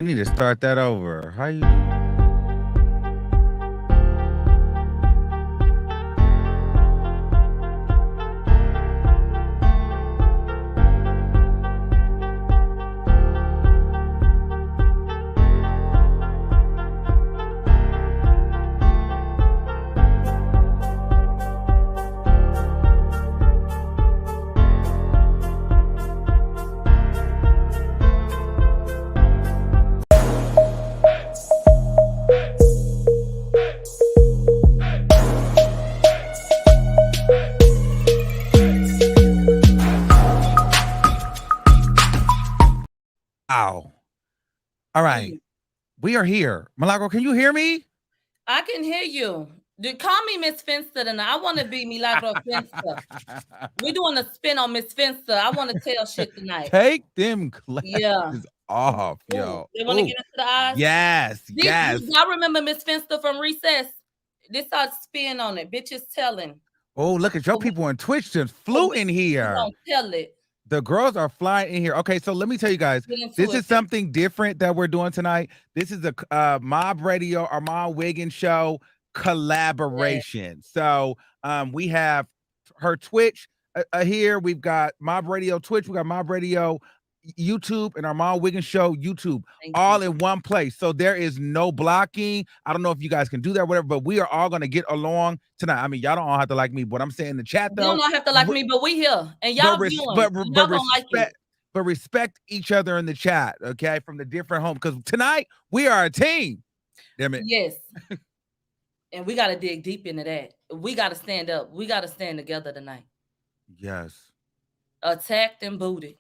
You need to start that over. How you? Ow. All right. We are here. Milagro, can you hear me? I can hear you. Call me Miss Finster tonight. I want to be Milagro Finster. We're doing a spin on Miss Finster. I want to tell shit tonight. Take them Yeah. glasses off, Ooh, yo. they want to Ooh. get into the eyes? Yes, yes. Y'all remember Miss Finster from Recess? This our spin on it. Bitches telling. Oh, look at your people on Twitch just flew in We here. don't tell it. The girls are flying in here. Okay, so let me tell you guys, this is something different that we're doing tonight. This is a Mob Radio, Armon Wiggins show collaboration. So we have her Twitch here. We've got Mob Radio Twitch. We got Mob Radio YouTube and Armon Wiggins show YouTube all in one place. So there is no blocking. I don't know if you guys can do that, whatever, but we are all going to get along tonight. I mean, y'all don't all have to like me, but I'm saying in the chat though. You don't have to like me, but we here and y'all viewing. Y'all don't like it. But respect each other in the chat, okay? From the different homes, because tonight we are a team. Damn it. Yes. And we got to dig deep into that. We got to stand up. We got to stand together tonight. Yes. Attacked and booted.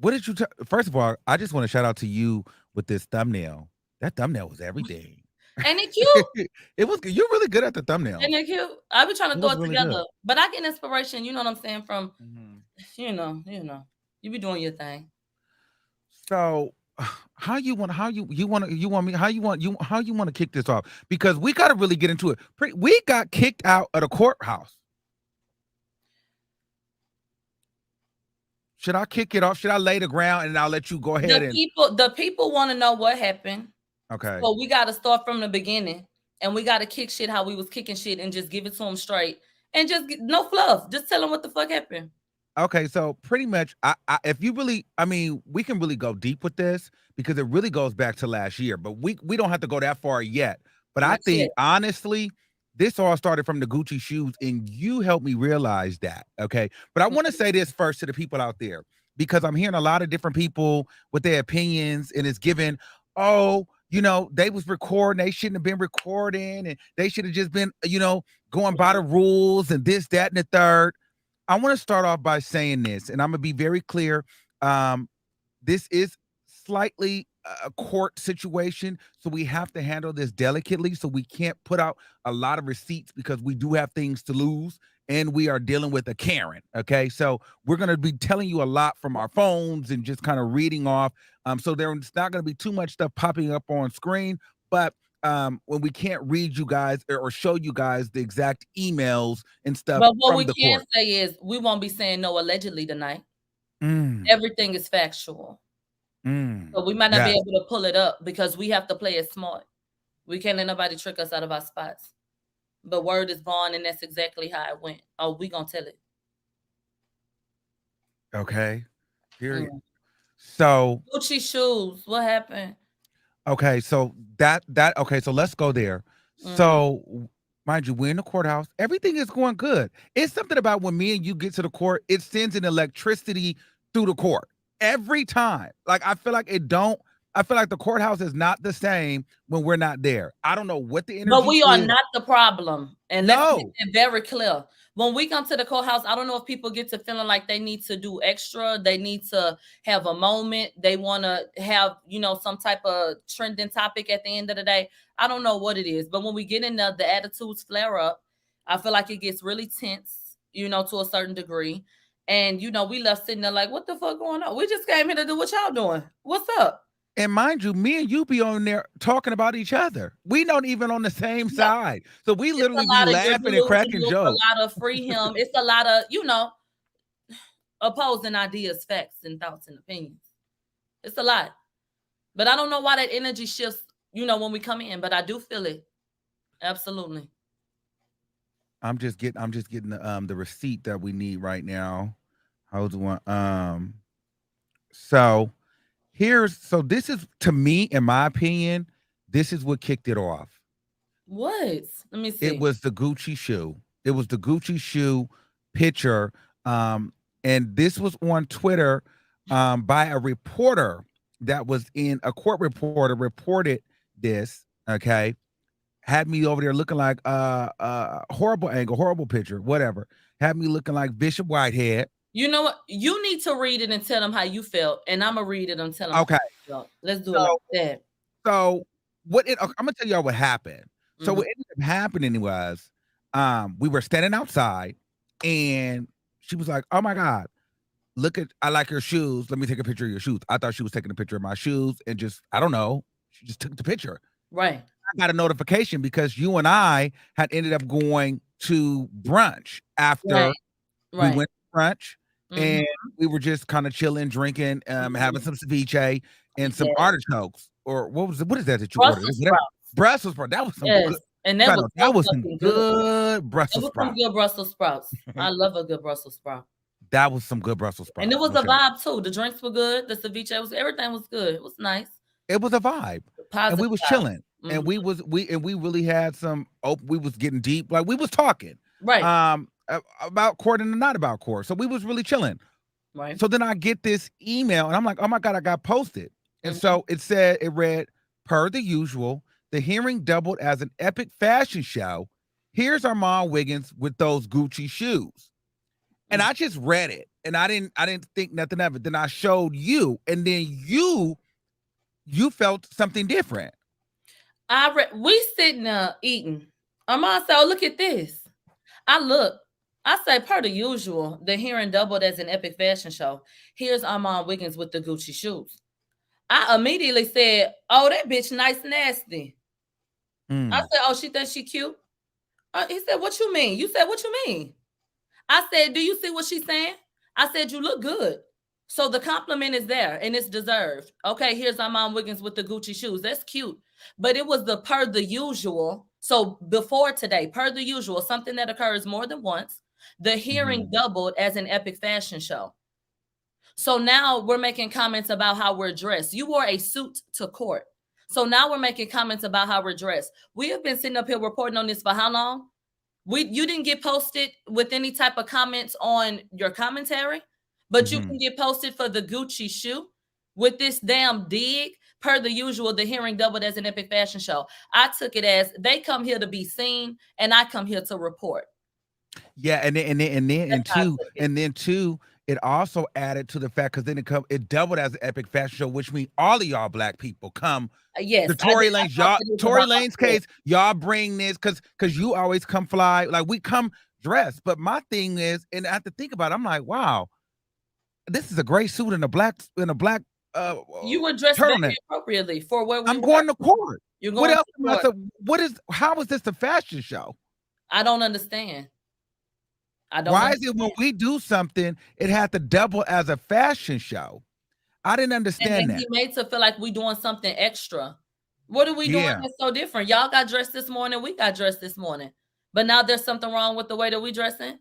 What did you first of all, I just want to shout out to you with this thumbnail. That thumbnail was everything. Ain't it cute? It was. You're really good at the thumbnail. Ain't it cute? I be trying to throw it together, good. But I get inspiration. You know what I'm saying? From, you know, you be doing your thing. So, how you want to kick this off? Because we got to really get into it. We got kicked out of the courthouse. Should I kick it off? Should I lay the ground and I'll let you go ahead? The people want to know what happened. Okay. So we got to start from the beginning, and we got to kick shit how we was kicking shit, and just give it to them straight, and just no fluff. Just tell them what the fuck happened. Okay, so pretty much, if you really, I mean, we can really go deep with this because it really goes back to last year, but we don't have to go that far yet. But I think honestly, this all started from the Gucci shoes, and you helped me realize that, okay? But I want to say this first to the people out there, because I'm hearing a lot of different people with their opinions, and it's given, oh, you know, they was recording, they shouldn't have been recording, and they should have just been, you know, going by the rules and this, that, and the third. I want to start off by saying this, and I'm going to be very clear. This is slightly a court situation, so we have to handle this delicately. So we can't put out a lot of receipts because we do have things to lose, and we are dealing with a Karen. Okay, so we're going to be telling you a lot from our phones and just kind of reading off. So there's not going to be too much stuff popping up on screen, but when we can't read you guys or show you guys the exact emails and stuff. But what we can say is we won't be saying no allegedly tonight. Everything is factual. So we might not be able to pull it up because we have to play it smart. We can't let nobody trick us out of our spots. The word is born, and that's exactly how it went. Oh, we gonna tell it. Okay. Period. So Gucci shoes. What happened? Okay, so okay, so let's go there. So mind you, we're in the courthouse. Everything is going good. It's something about when me and you get to the court, it sends an electricity through the court every time. Like I feel like the courthouse is not the same when we're not there. I don't know what the energy is. But we are not the problem. And let's make it very clear. When we come to the courthouse, I don't know if people get to feeling like they need to do extra. They need to have a moment. They want to have, you know, some type of trending topic at the end of the day. I don't know what it is. But when we get in the attitudes flare up, I feel like it gets really tense, you know, to a certain degree. And, you know, we left sitting there like, what the fuck going on? We just came here to do what y'all doing. What's up? And mind you, me and you be on there talking about each other. We not even on the same side. So we literally be laughing and cracking jokes. A lot of free him. It's a lot of, you know, opposing ideas, facts, and thoughts and opinions. It's a lot. But I don't know why that energy shifts, when we come in, but I do feel it. Absolutely. I'm just getting the receipt that we need right now. Hold on. So this is, to me, in my opinion, this is what kicked it off. What? Let me see. It was the Gucci shoe. It was the Gucci shoe picture. And this was on Twitter by a reporter that was a court reporter reported this, okay? Had me over there looking like horrible angle, horrible picture, whatever. Had me looking like Bishop Whitehead. You know what? You need to read it and tell them how you felt, and I'm gonna read it and tell them. Okay, how you felt. Let's do it like that. So I'm gonna tell y'all what happened. So what ended up happening was, we were standing outside, and she was like, "Oh my God, I like your shoes. Let me take a picture of your shoes." I thought she was taking a picture of my shoes, and just, I don't know, she just took the picture. Right. I got a notification because you and I had ended up going to brunch after we went to brunch, and we were just kind of chilling, drinking, having some ceviche and some artichokes, or what is that you ordered? Brussels sprouts. That was some good. And that was some good Brussels sprouts. Some good Brussels sprouts. I love a good Brussels sprout. That was some good Brussels sprouts. And it was a vibe too. The drinks were good. The ceviche everything was good. It was nice. It was a vibe. Positive, and we was chilling. And we really had some. We was getting deep. Like, we was talking. Right. About court and not about court. So we was really chilling. Right. So then I get this email, and I'm like, oh my God, I got posted. And so it read, per the usual, the hearing doubled as an epic fashion show. Here's Armon Wiggins with those Gucci shoes. And I just read it, and I didn't think nothing of it. Then I showed you, and then you felt something different. We sitting there eating. Armon said, "Oh, look at this." I say, per the usual, the hearing doubled as an epic fashion show. Here's Armon Wiggins with the Gucci shoes. I immediately said, "Oh, that bitch nice nasty." I said, "Oh, she thinks she cute?" He said, "What you mean?" You said, "What you mean?" I said, "Do you see what she's saying?" I said, "You look good." So the compliment is there, and it's deserved. Okay, here's Armon Wiggins with the Gucci shoes. That's cute. But it was the per the usual. So before today, per the usual, something that occurs more than once, the hearing doubled as an epic fashion show. So now we're making comments about how we're dressed. You wore a suit to court. So now we're making comments about how we're dressed. We have been sitting up here reporting on this for how long? You didn't get posted with any type of comments on your commentary, but you can get posted for the Gucci shoe with this damn dig. Per the usual, the hearing doubled as an epic fashion show. I took it as they come here to be seen, and I come here to report. Yeah, and then too, it also added to the fact, because then it doubled as an epic fashion show, which means all of y'all black people come. Yes, the Tory Lanez case, y'all bring this because you always come fly, like we come dressed. But my thing is, and I have to think about it, I'm like, wow, this is a gray suit and a black you were dressed very appropriately for where we I'm going to court. You're going what else? How is this a fashion show? I don't understand. Why is it when we do something, it had to double as a fashion show? I didn't understand that. He made to feel like we doing something extra. What are we doing that's so different? Y'all got dressed this morning. We got dressed this morning. But now there's something wrong with the way that we dressing.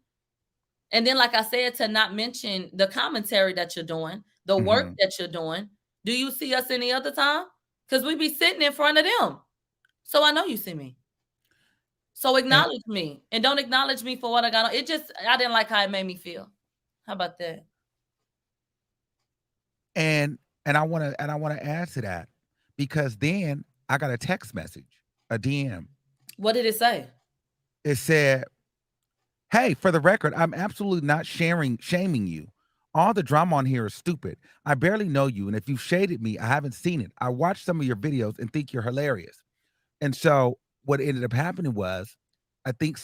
And then, like I said, to not mention the commentary that you're doing, the work that you're doing. Do you see us any other time? Because we be sitting in front of them. So I know you see me. So acknowledge me, and don't acknowledge me for what I got on. I didn't like how it made me feel. How about that? And I want to add to that, because then I got a text message, a DM. What did it say? It said, "Hey, for the record, I'm absolutely not shaming you. All the drama on here is stupid. I barely know you, and if you shaded me, I haven't seen it. I watched some of your videos and think you're hilarious." And so what ended up happening was, I think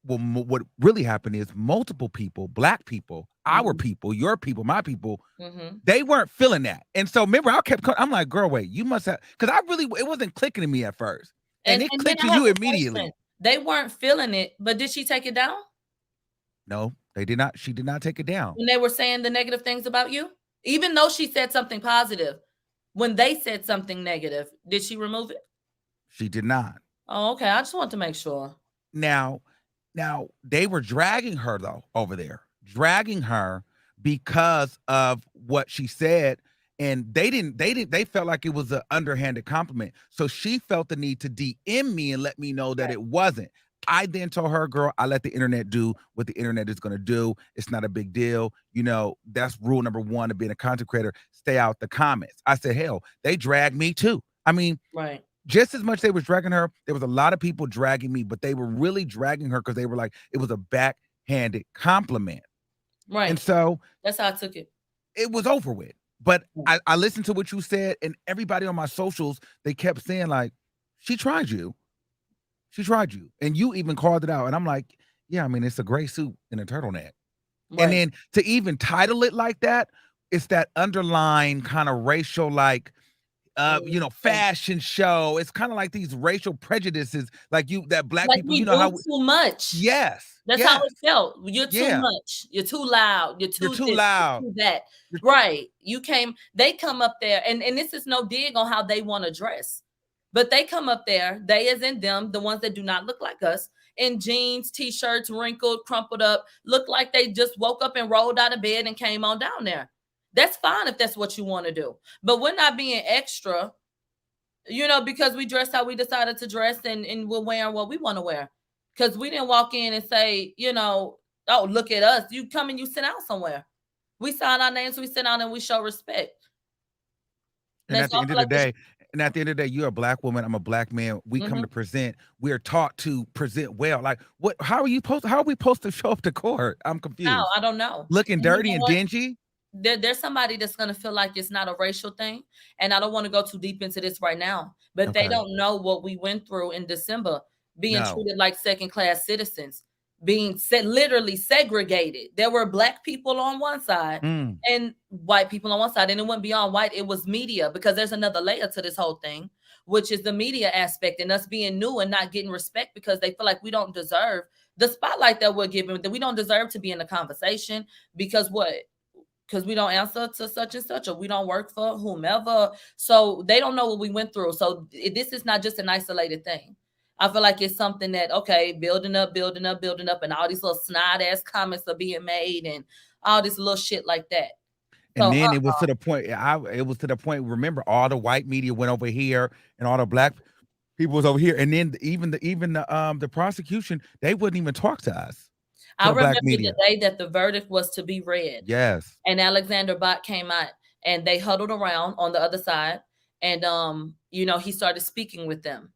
what really happened is multiple people, black people, our people, your people, my people, they weren't feeling that. And so remember, I'm like, girl, wait, you must have, because it wasn't clicking to me at first. And it clicked to you immediately. They weren't feeling it, but did she take it down? No, they did not. She did not take it down. When they were saying the negative things about you, even though she said something positive, When they said something negative, did she remove it? She did not. Oh, okay. I just want to make sure. Now they were dragging her though over there, dragging her because of what she said, and they felt like it was an underhanded compliment. So she felt the need to DM me and let me know that it wasn't. I then told her, girl, I let the internet do what the internet is going to do. It's not a big deal. You know, that's rule number one of being a content creator. Stay out the comments. I said, hell, they dragged me too. I mean, right. Just as much they was dragging her, there was a lot of people dragging me, but they were really dragging her because they were like, it was a backhanded compliment. Right. And so that's how I took it. It was over with. But I listened to what you said, and everybody on my socials, they kept saying, like, she tried you. She tried you. And you even called it out. And I'm like, yeah, I mean, it's a gray suit and a turtleneck. Right. And then to even title it like that, it's that underlying kind of racial, like, fashion show. It's kind of like these racial prejudices, like that black like people, you know how too much. Yes. That's how it felt. You're too much. You're too loud. You're too loud. You're too that. Right. They come up there, and this is no dig on how they want to dress. But they come up there, they as in them, the ones that do not look like us, in jeans, t-shirts, wrinkled, crumpled up, look like they just woke up and rolled out of bed and came on down there. That's fine if that's what you want to do. But we're not being extra, because we dress how we decided to dress, and we're wearing what we want to wear. Because we didn't walk in and say, oh, look at us. You come and you sit out somewhere. We sign our names, we sit down, and we show respect. And at the end of the day, you're a black woman. I'm a black man. We come to present. We're taught to present well. Like, what? How are we supposed to show up to court? I'm confused. No, I don't know. Looking dirty and dingy. There's somebody that's going to feel like it's not a racial thing. And I don't want to go too deep into this right now, but they don't know what we went through in December, being treated like second-class citizens, being literally segregated. There were black people on one side and white people on one side, and it wouldn't be all white. It was media, because there's another layer to this whole thing, which is the media aspect and us being new and not getting respect because they feel like we don't deserve the spotlight that we're given, that we don't deserve to be in the conversation because we don't answer to such and such, or we don't work for whomever. So they don't know what we went through. So this is not just an isolated thing. I feel like it's something that, building up, and all these little snide ass comments are being made and all this little shit like that. And then it was to the point, remember, all the white media went over here and all the black people was over here. And then even the prosecution, they wouldn't even talk to us. I remember the day that the verdict was to be read. Yes. And Alexander Bott came out, and they huddled around on the other side. And, he started speaking with them.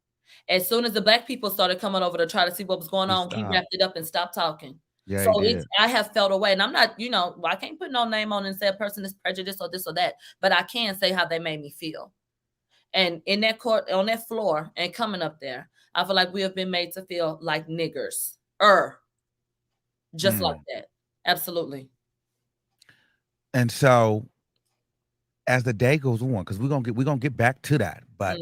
As soon as the black people started coming over to try to see what was going on, he wrapped it up and stopped talking. Yeah, so I have felt away. And I'm not, I can't put no name on and say a person is prejudiced or this or that, but I can say how they made me feel. And in that court, on that floor and coming up there, I feel like we have been made to feel like niggers. Just like that. Absolutely. And so as the day goes on, because we're gonna get back to that. But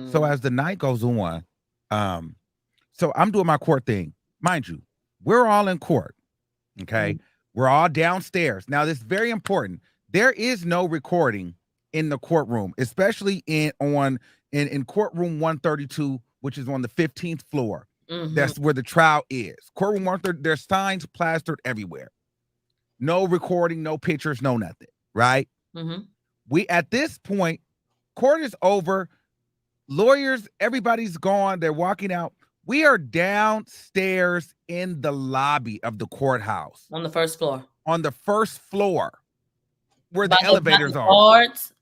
so as the night goes on, so I'm doing my court thing. Mind you, we're all in court. Okay. We're all downstairs. Now, this is very important. There is no recording in the courtroom, especially in courtroom 132, which is on the 15th floor. That's where the trial is. Courtroom 130, there's signs plastered everywhere. No recording, no pictures, no nothing, right? We, at this point, court is over. Lawyers, everybody's gone. They're walking out. We are downstairs in the lobby of the courthouse. On the first floor. On the first floor, where the elevators are. Guards.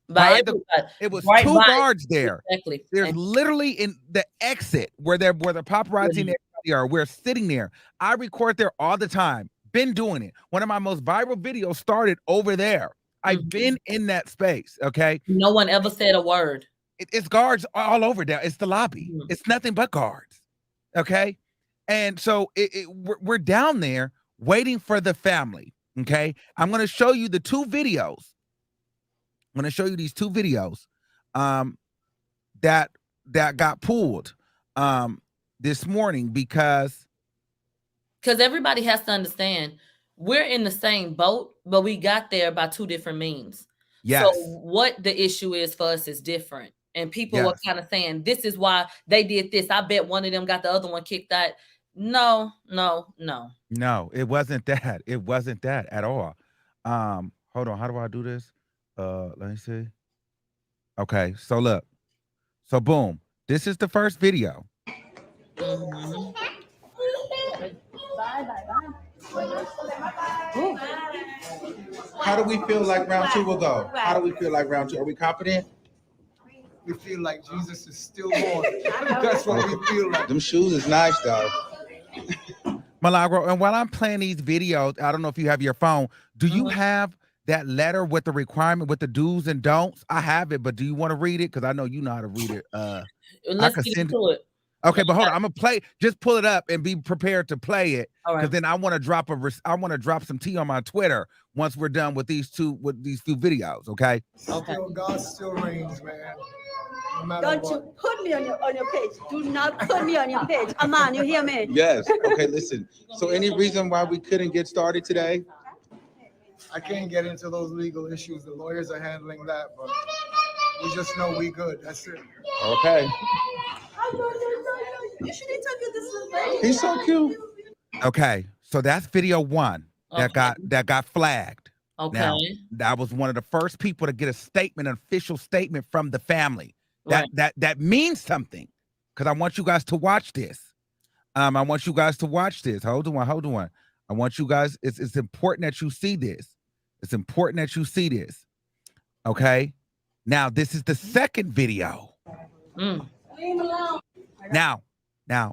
It was two guards there. Exactly. There's literally in the exit where the paparazzi and everybody are. We're sitting there. I record there all the time. Been doing it. One of my most viral videos started over there. I've been in that space. Okay. No one ever said a word. It's guards all over there. It's the lobby. It's nothing but guards. Okay. And so we're down there waiting for the family. Okay. I'm going to show you the two videos. I'm going to show you these two videos that got pulled this morning because everybody has to understand we're in the same boat, but we got there by two different means. So Yes. what the issue is for us is different. And people were Yes. kind of saying, this is why they did this. I bet one of them got the other one kicked out. No, no, no. No, it wasn't that. It wasn't that at all. Hold on. How do I do this? Let me see. Okay, so look. So boom. This is the first video. Mhm. How do we feel like round two will go? How do we feel like round two? Are we confident? We feel like Jesus is still Lord. That's what we feel like. Them shoes is nice though. Milagro, and while I'm playing these videos, I don't know if you have your phone. Do you have that letter with the requirement with the do's and don'ts? I have it, but do you want to read it? Because I know you know how to read it. Let's get into it. Okay, but hold on. I'm gonna play. Just pull it up and be prepared to play it. Because then I want to drop some tea on my Twitter once we're done with these two videos. Okay. Okay. God still reigns, man. No Don't what. you put me on your page. Do not put me on your page. Armon, you hear me? Yes. Okay. Listen. So, any reason why we couldn't get started today? I can't get into those legal issues. The lawyers are handling that, but we just know we good. That's it. Okay. You should interview this little baby. He's so cute. Okay. So that's video one that got flagged. Okay. Now, that was one of the first people to get an official statement from the family. That means something. Because I want you guys to watch this. I want you guys to watch this. Hold on. I want you guys, it's important that you see this. It's important that you see this. Okay. Now, this is the second video. Now,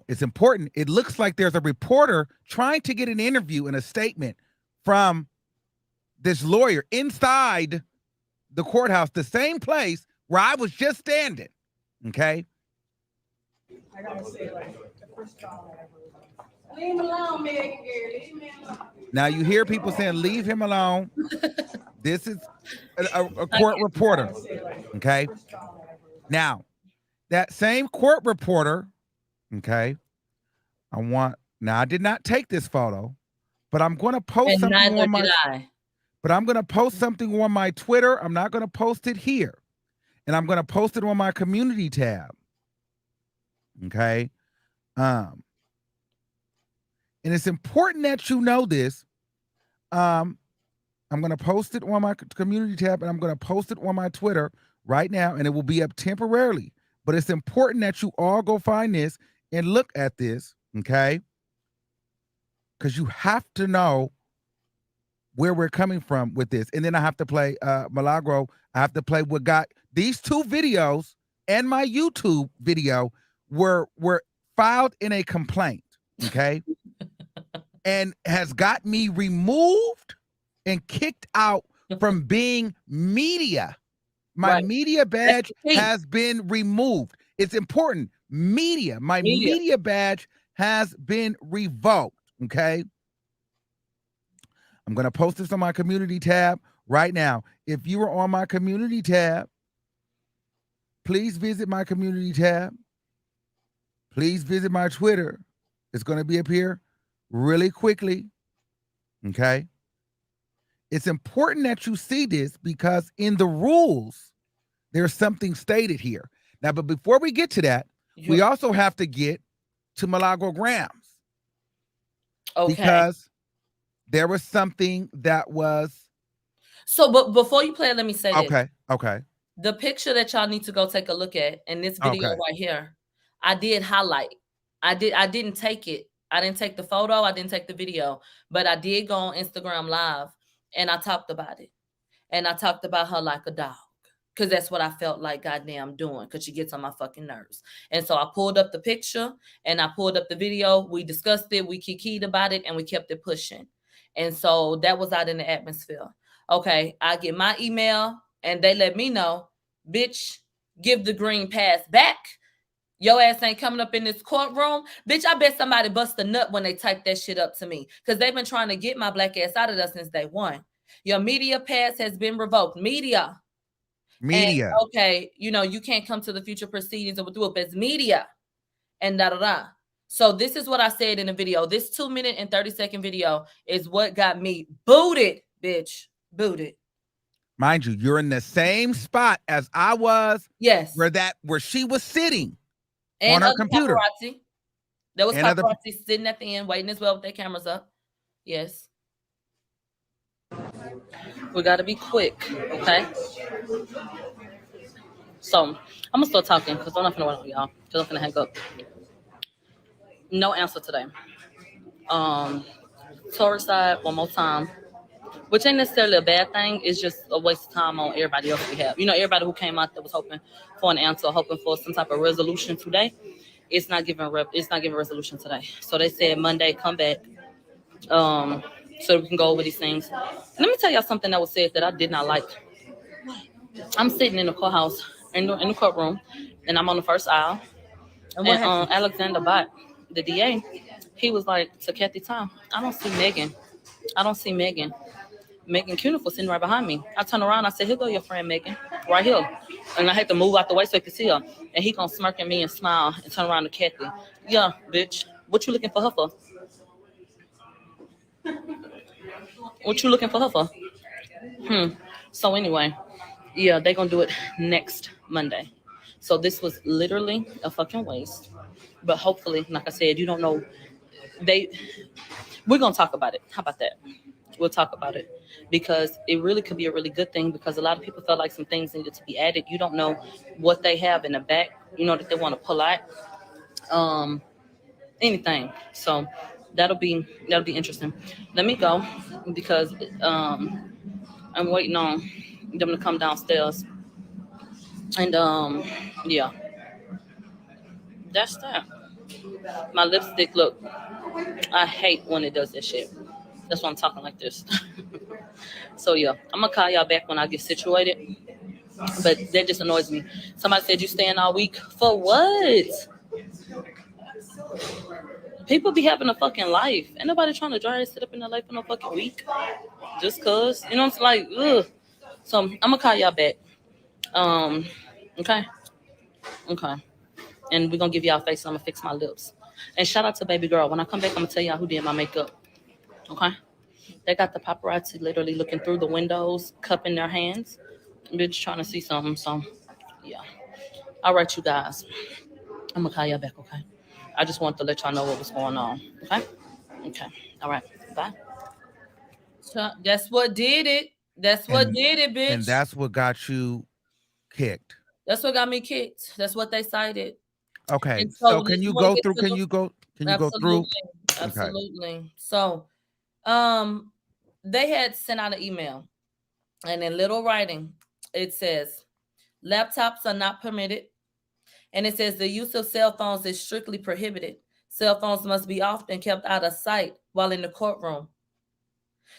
it's important. It looks like there's a reporter trying to get an interview and a statement from this lawyer inside the courthouse, the same place where I was just standing. Okay. I gotta say, like, the first trial I ever was. Leave him alone, Megan. Leave me alone. Now you hear people saying, leave him alone. This is a court reporter. Okay. Now, that same court reporter, okay, I did not take this photo, but I'm going to post something on my, but I'm going to post something on my Twitter. I'm not going to post it here. And I'm going to post it on my community tab. Okay. And it's important that you know this. I'm going to post it on my community tab and I'm going to post it on my Twitter right now, and it will be up temporarily. But it's important that you all go find this and look at this, okay? Because you have to know where we're coming from with this. And then I have to play Milagro. I have to play what got these two videos and my YouTube video were filed in a complaint, okay? And has got me removed and kicked out from being media. My media badge has been removed. It's important. My media badge has been revoked, okay? I'm going to post this on my community tab right now. If you are on my community tab, please visit my community tab. Please visit my Twitter. It's going to be up here really quickly, okay? It's important that you see this because in the rules, there's something stated here. Now, but before we get to that, we also have to get to Milagro Gramz. Okay. Because there was something that was. So, but before you play, let me say this. Okay. The picture that y'all need to go take a look at in this video right here, I did highlight. I didn't take it. I didn't take the photo. I didn't take the video, but I did go on Instagram Live and I talked about it. And I talked about her like a dog. Because that's what I felt like goddamn doing. Because she gets on my fucking nerves. And so I pulled up the picture and I pulled up the video. We discussed it. We kikied about it and we kept it pushing. And so that was out in the atmosphere. Okay, I get my email and they let me know, bitch, give the green pass back. Your ass ain't coming up in this courtroom. Bitch, I bet somebody bust a nut when they type that shit up to me. Because they've been trying to get my black ass out of there since day one. Your media pass has been revoked. Media. And, okay, you can't come to the future proceedings of whoop as media. And da-da-da. So this is what I said in the video. This 2-minute and 30-second video is what got me booted, bitch. Booted. Mind you, you're in the same spot as I was. Yes. Where she was sitting and on her computer. Paparazzi. There was and paparazzi sitting at the end, waiting as well with their cameras up. Yes. We got to be quick, okay? So I'm gonna start talking because I'm not gonna wait on y'all. Because I'm gonna hang up. No answer today. Tory side one more time, which ain't necessarily a bad thing. It's just a waste of time on everybody else we have. You know, everybody who came out that was hoping for an answer, hoping for some type of resolution today. It's not giving resolution today. So they said Monday come back, so we can go over these things. Let me tell y'all something that was said that I did not like. I'm sitting in the courthouse in the courtroom, and I'm on the first aisle. And Alexander Bott, the DA, he was like to Kathy Tom, I don't see Megan. Megan Cunifer sitting right behind me. I turn around, I said, here go your friend Megan, right here. And I had to move out the way so I could see her. And he gonna smirk at me and smile and turn around to Kathy. Yeah, bitch, what you looking for her for? So anyway, yeah, they gonna do it next Monday. So this was literally a fucking waste. But hopefully, like I said, you don't know. We're gonna talk about it. How about that? We'll talk about it because it really could be a really good thing because a lot of people felt like some things needed to be added. You don't know what they have in the back, you know, that they want to pull out. Anything. So that'll be interesting. Let me go because I'm waiting on them to come downstairs. And yeah. That's that. My lipstick, look, I hate when it does that shit. That's why I'm talking like this. So yeah, I'm gonna call y'all back when I get situated. But that just annoys me. Somebody said you staying all week. For what? People be having a fucking life. Ain't nobody trying to try to sit up in their life for no fucking week. Just cause. You know what I'm saying? Like, ugh. So I'm gonna call y'all back. Okay. And we're gonna give y'all a face and I'm gonna fix my lips. And shout out to baby girl. When I come back, I'm gonna tell y'all who did my makeup. Okay? They got the paparazzi literally looking through the windows, cupping their hands. Bitch trying to see something. So yeah. All right, you guys. I'm gonna call y'all back, okay? I just want to let y'all know what was going on. Okay? Okay. All right. Bye. So that's what did it. That's what did it, bitch. And that's what got you kicked. That's what got me kicked. That's what they cited. Okay. So can you go through? Can you go through? Absolutely. Okay. So they had sent out an email, and in little writing, it says laptops are not permitted. And it says the use of cell phones is strictly prohibited. Cell phones must be often kept out of sight while in the courtroom.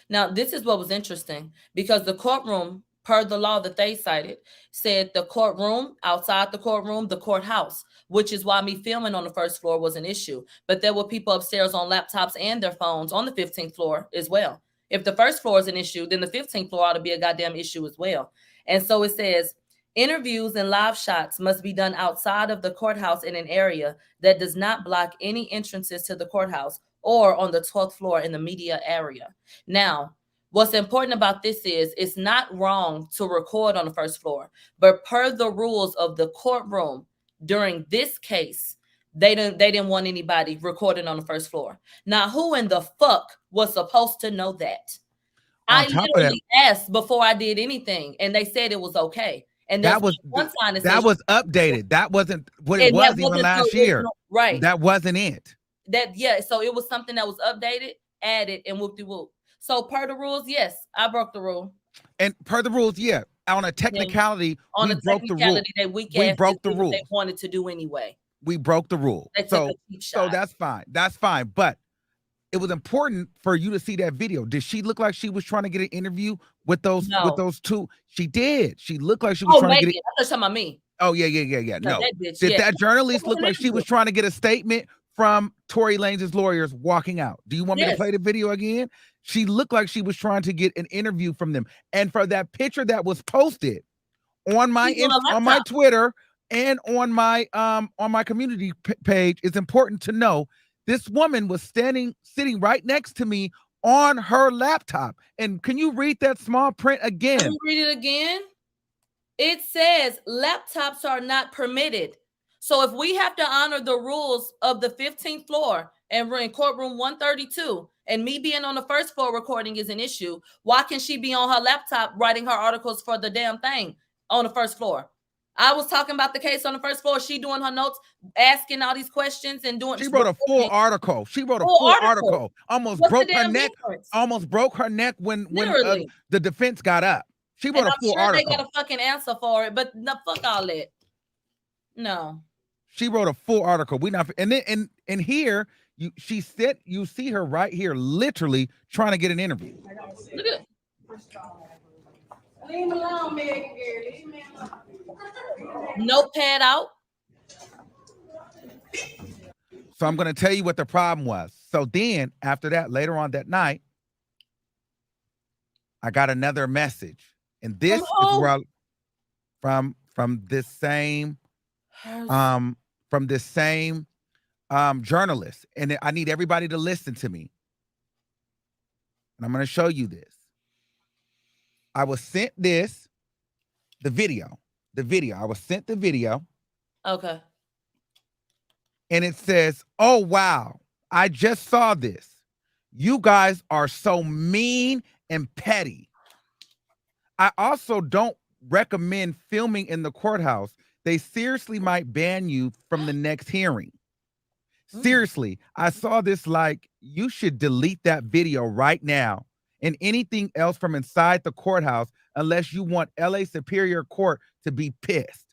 Now, this is what was interesting because the courtroom, per the law that they cited, said the courtroom, outside the courtroom, the courthouse, which is why me filming on the first floor was an issue. But there were people upstairs on laptops and their phones on the 15th floor as well. If the first floor is an issue, then the 15th floor ought to be a goddamn issue as well. And so it says, interviews and live shots must be done outside of the courthouse in an area that does not block any entrances to the courthouse or on the 12th floor in the media area. Now, what's important about this is it's not wrong to record on the first floor, but per the rules of the courtroom during this case, they didn't want anybody recording on the first floor. Now, who in the fuck was supposed to know that? I literally asked before I did anything, and they said it was okay. And that was one sign that was updated. That wasn't what it was even last year. Right. That wasn't it. So it was something that was updated, added, and whoop-de-whoop. So per the rules, yes, I broke the rule. And per the rules, yeah. On a technicality, we broke the rule. We broke the rule. They wanted to do anyway. We broke the rule. So that's fine. That's fine. But it was important for you to see that video. Did she look like she was trying to get an interview with those two? She did. She looked like she was trying to get it. I thought talking about me. Oh, yeah. No. Did that journalist look like she was trying to get a statement from Tory Lanez's lawyers walking out? Do you want me to play the video again? She looked like she was trying to get an interview from them. And for that picture that was posted on my Twitter and on my community page, it's important to know this woman was sitting right next to me on her laptop. And can you read that small print again? Can you read it again? It says laptops are not permitted. So if we have to honor the rules of the 15th floor and we're in courtroom 132 and me being on the first floor recording is an issue, why can she be on her laptop writing her articles for the damn thing on the first floor? I was talking about the case on the first floor. She doing her notes, asking all these questions and doing. She wrote a full article. She wrote a full article. Almost broke her neck. Almost broke her neck when the defense got up. She wrote a full article. They got a fucking answer for it, but no, fuck all that. No. She wrote a full article. We not and then and here you see her right here, literally trying to get an interview. Look at it. Leave me alone, Megan. Leave me alone. Notepad out. So I'm going to tell you what the problem was. So then after that, later on that night, I got another message. And this is where from this same journalist. And I need everybody to listen to me. And I'm going to show you this. I was sent the video. I was sent the video. Okay. And it says, "Oh, wow, I just saw this. You guys are so mean and petty. I also don't recommend filming in the courthouse. They seriously might ban you from the next hearing. Seriously, I saw this, like, you should delete that video right now and anything else from inside the courthouse unless you want LA Superior Court to be pissed.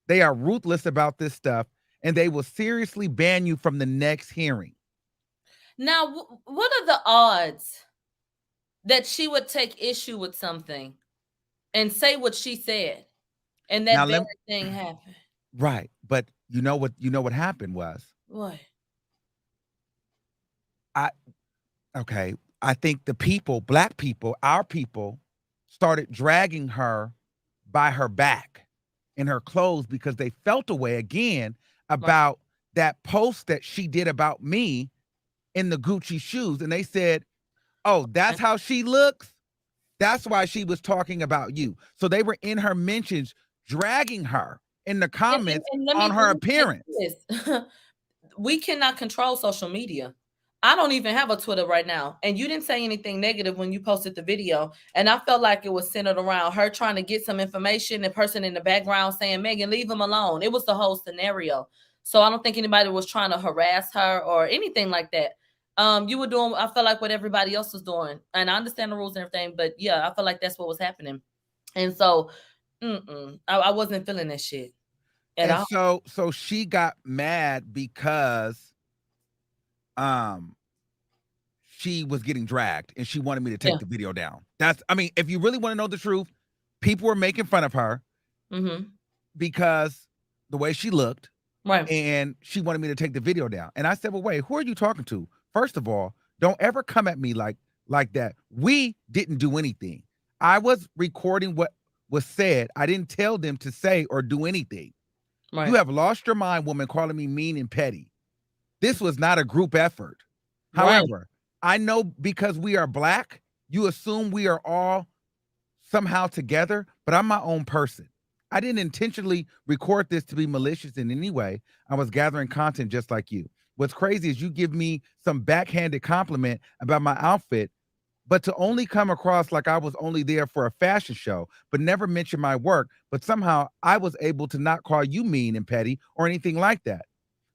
They are ruthless about this stuff and they will seriously ban you from the next hearing." Now, what are the odds that she would take issue with something and say what she said and that very thing happened? Right. But you know what happened was? What? I think the people, black people, our people, started dragging her by her back in her clothes because they felt a way again about that post that she did about me in the Gucci shoes. And they said, "Oh, that's how she looks? That's why she was talking about you." So they were in her mentions dragging her in the comments on her appearance. We cannot control social media. I don't even have a Twitter right now. And you didn't say anything negative when you posted the video. And I felt like it was centered around her trying to get some information, the person in the background saying, "Megan, leave him alone." It was the whole scenario. So I don't think anybody was trying to harass her or anything like that. You were doing, I felt like, what everybody else was doing. And I understand the rules and everything, but yeah, I feel like that's what was happening. And so I wasn't feeling that shit at all. So she got mad because she was getting dragged and she wanted me to take the video down. If you really want to know the truth, people were making fun of her because the way she looked. Right. And she wanted me to take the video down. And I said, "Well, wait, who are you talking to? First of all, don't ever come at me like that. We didn't do anything. I was recording what was said. I didn't tell them to say or do anything. Right. You have lost your mind, woman, calling me mean and petty. This was not a group effort. Right. However, I know because we are black, you assume we are all somehow together, but I'm my own person. I didn't intentionally record this to be malicious in any way. I was gathering content just like you. What's crazy is you give me some backhanded compliment about my outfit, but to only come across like I was only there for a fashion show, but never mention my work. But somehow I was able to not call you mean and petty or anything like that.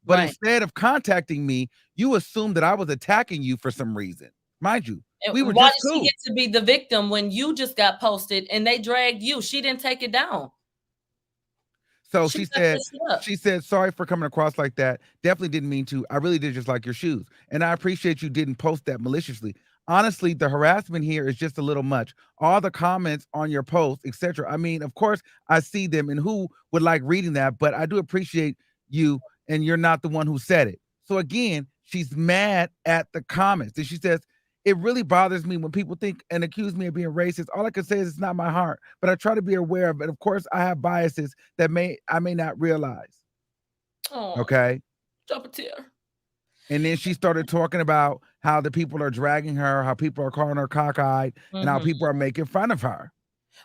But instead of contacting me, you assumed that I was attacking you for some reason. Mind you, we were why just did cool. She get to be the victim when you just got posted and they dragged you? She didn't take it down. So she said, "Sorry for coming across like that. Definitely didn't mean to. I really did just like your shoes. And I appreciate you didn't post that maliciously. Honestly, the harassment here is just a little much. All the comments on your post, etc. I mean, of course, I see them and who would like reading that, but I do appreciate you and you're not the one who said it." So again, she's mad at the comments. And she says, "It really bothers me when people think and accuse me of being racist. All I can say is it's not my heart, but I try to be aware of it. Of course, I have biases that I may not realize." Oh, okay. Drop a tear. And then she started talking about how the people are dragging her, how people are calling her cockeyed, and how people are making fun of her.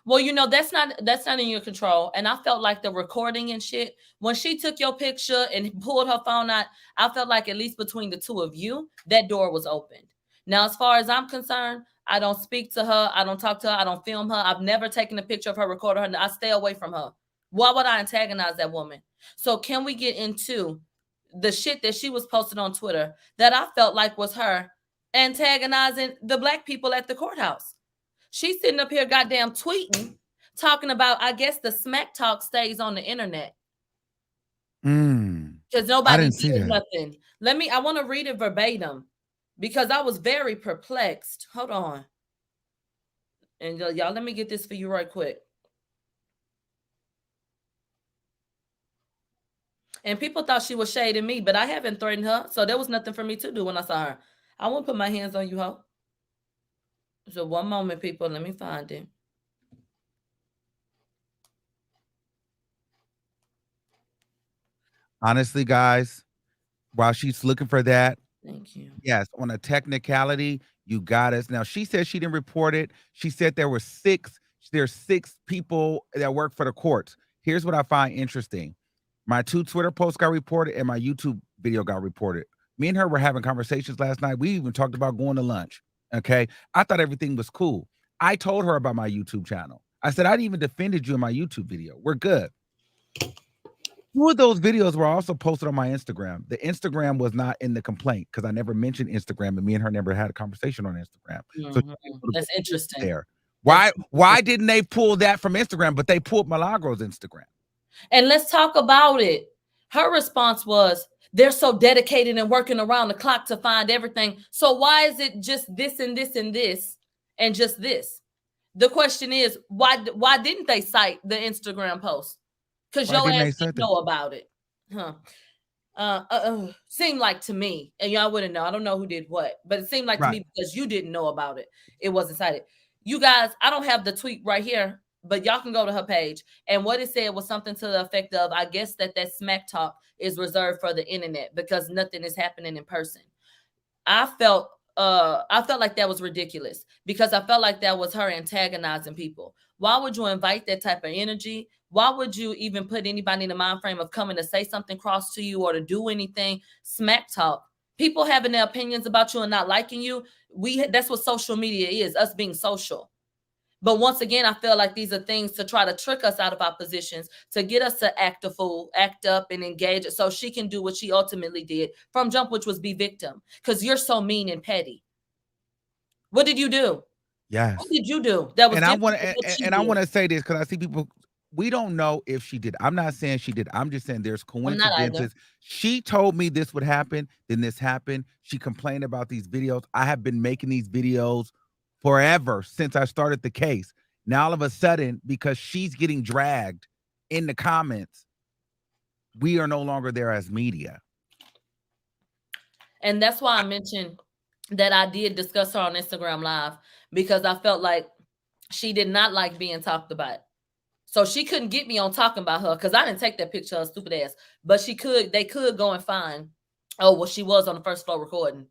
Well, you know, that's not in your control. And I felt like the recording and shit, when she took your picture and pulled her phone out, I felt like at least between the two of you, that door was opened. Now, as far as I'm concerned, I don't speak to her. I don't talk to her. I don't film her. I've never taken a picture of her, recorded her. I stay away from her. Why would I antagonize that woman? So can we get into the shit that she was posted on Twitter that I felt like was her antagonizing the Black people at the courthouse? She's sitting up here goddamn tweeting, talking about, I guess the smack talk stays on the internet. Because nobody did nothing. I want to read it verbatim because I was very perplexed. Hold on. And y'all, let me get this for you right quick. And people thought she was shading me, but I haven't threatened her. So there was nothing for me to do when I saw her. I won't put my hands on you, ho. So one moment, people, let me find it. Honestly, guys, while she's looking for that, thank you. Yes, on a technicality, you got us. Now, she said she didn't report it. She said there's 6 people that work for the courts. Here's what I find interesting. My 2 Twitter posts got reported and my YouTube video got reported. Me and her were having conversations last night. We even talked about going to lunch. Okay. I thought everything was cool. I told her about my YouTube channel. I said, I didn't even defended you in my YouTube video. We're good. 2 of those videos were also posted on my Instagram. The Instagram was not in the complaint because I never mentioned Instagram, and me and her never had a conversation on Instagram. So that's interesting. There. Why didn't they pull that from Instagram, but they pulled Milagro's Instagram? And let's talk about it. Her response was, they're so dedicated and working around the clock to find everything. So why is it just this and this and this and just this? The question is, why didn't they cite the Instagram post? Because your ass didn't know about it. Seemed like to me, and y'all wouldn't know. I don't know who did what, but it seemed like to me because you didn't know about it. It wasn't cited. You guys, I don't have the tweet right here, but y'all can go to her page. And what it said was something to the effect of, I guess that smack talk is reserved for the internet because nothing is happening in person. I felt like that was ridiculous because I felt like that was her antagonizing people. Why would you invite that type of energy? Why would you even put anybody in the mind frame of coming to say something cross to you or to do anything? Smack talk. People having their opinions about you and not liking you. That's what social media is, us being social. But once again, I feel like these are things to try to trick us out of our positions, to get us to act a fool, act up and engage so she can do what she ultimately did from jump, which was be victim. Because you're so mean and petty. What did you do? Yes. What did you do? That was I want to say this because I see people. We don't know if she did. I'm not saying she did. I'm just saying there's coincidences. She told me this would happen, then this happened. She complained about these videos. I have been making these videos forever since I started the case. Now, all of a sudden, because she's getting dragged in the comments, we are no longer there as media. And that's why I mentioned that I did discuss her on Instagram Live because I felt like she did not like being talked about. So she couldn't get me on talking about her because I didn't take that picture of her stupid ass. But they could go and find, she was on the first floor recording.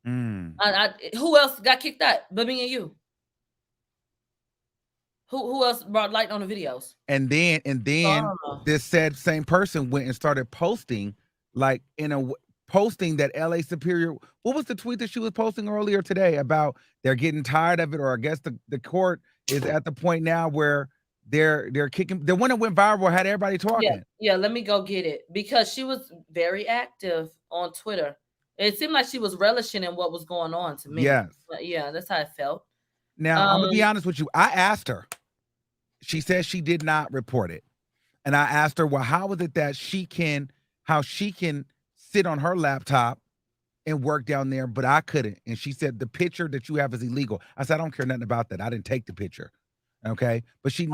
Who else got kicked out but me and you? Who else brought light on the videos? And then this said same person went and started posting like posting that LA Superior. What was the tweet that she was posting earlier today about they're getting tired of it, or I guess the court is at the point now where they're kicking. The one that went viral had everybody talking. Yeah, let me go get it because she was very active on Twitter. It seemed like she was relishing in what was going on to me. Yes. But yeah, that's how it felt. Now, I'm going to be honest with you. I asked her. She said she did not report it. And I asked her, well, how is it that she can sit on her laptop and work down there, but I couldn't? And she said, the picture that you have is illegal. I said, I don't care nothing about that. I didn't take the picture. Okay. But she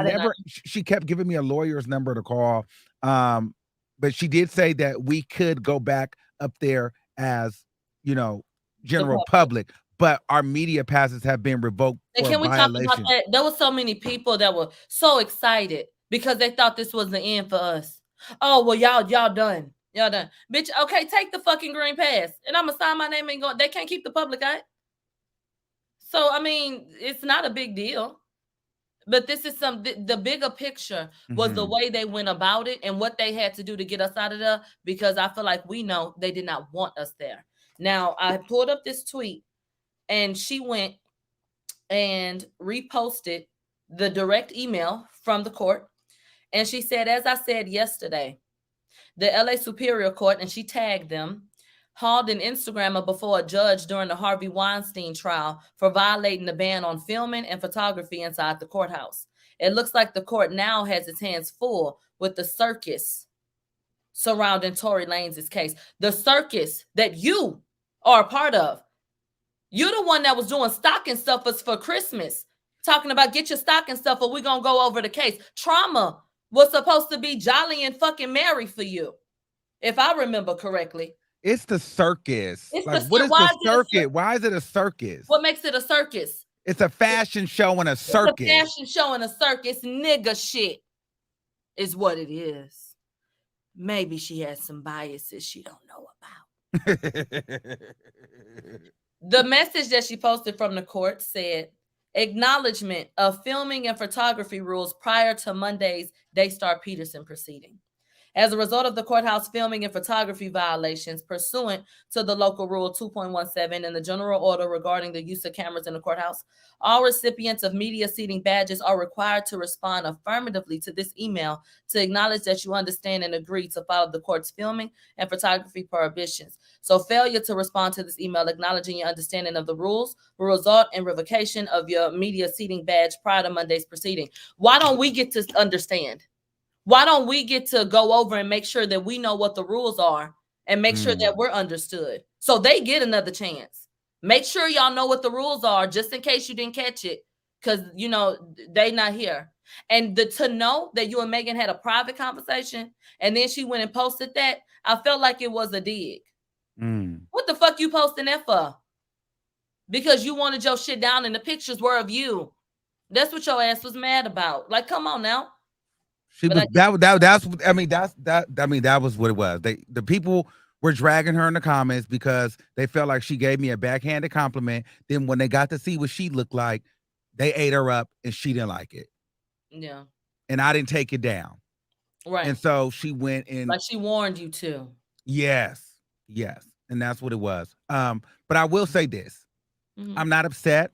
kept giving me a lawyer's number to call. But she did say that we could go back up there as, general public, but our media passes have been revoked. And can we talk about that? There were so many people that were so excited because they thought this was the end for us. Oh, well, y'all done. Y'all done. Bitch, okay, take the fucking green pass. And I'm going to sign my name and go. They can't keep the public out. So, I mean, it's not a big deal. But this is the bigger picture was the way they went about it and what they had to do to get us out of there, because I feel like we know they did not want us there. Now, I pulled up this tweet and she went and reposted the direct email from the court. And she said, as I said yesterday, the LA Superior Court, and she tagged them, hauled an Instagrammer before a judge during the Harvey Weinstein trial for violating the ban on filming and photography inside the courthouse. It looks like the court now has its hands full with the circus surrounding Tory Lanez' case. The circus that you are a part of. You're the one that was doing stocking stuffers for Christmas, talking about get your stocking stuffer, we're going to go over the case. Trauma was supposed to be jolly and fucking merry for you, if I remember correctly. It's the circus. Like, what is the circus? Why is it a circus? What makes it a circus? It's a fashion show and a circus. It's a fashion show and a circus. Nigga shit is what it is. Maybe she has some biases she don't know about. The message that she posted from the court said, acknowledgement of filming and photography rules prior to Monday's Daystar Peterson proceeding. As a result of the courthouse filming and photography violations pursuant to the local rule 2.17 and the general order regarding the use of cameras in the courthouse, all recipients of media seating badges are required to respond affirmatively to this email to acknowledge that you understand and agree to follow the court's filming and photography prohibitions. So failure to respond to this email acknowledging your understanding of the rules will result in revocation of your media seating badge prior to Monday's proceeding. Why don't we get to understand? Why don't we get to go over and make sure that we know what the rules are and make sure that we're understood? So they get another chance. Make sure y'all know what the rules are just in case you didn't catch it, because, you know, they not here. And to know that you and Megan had a private conversation and then she went and posted that, I felt like it was a dig. What the fuck you posting that for? Because you wanted your shit down and the pictures were of you. That's what your ass was mad about. Like, come on now. She was that was what it was. The people were dragging her in the comments because they felt like she gave me a backhanded compliment. Then when they got to see what she looked like, they ate her up and she didn't like it. Yeah. And I didn't take it down. Right. And so she went and like she warned you too. Yes. And that's what it was. But I will say this. I'm not upset.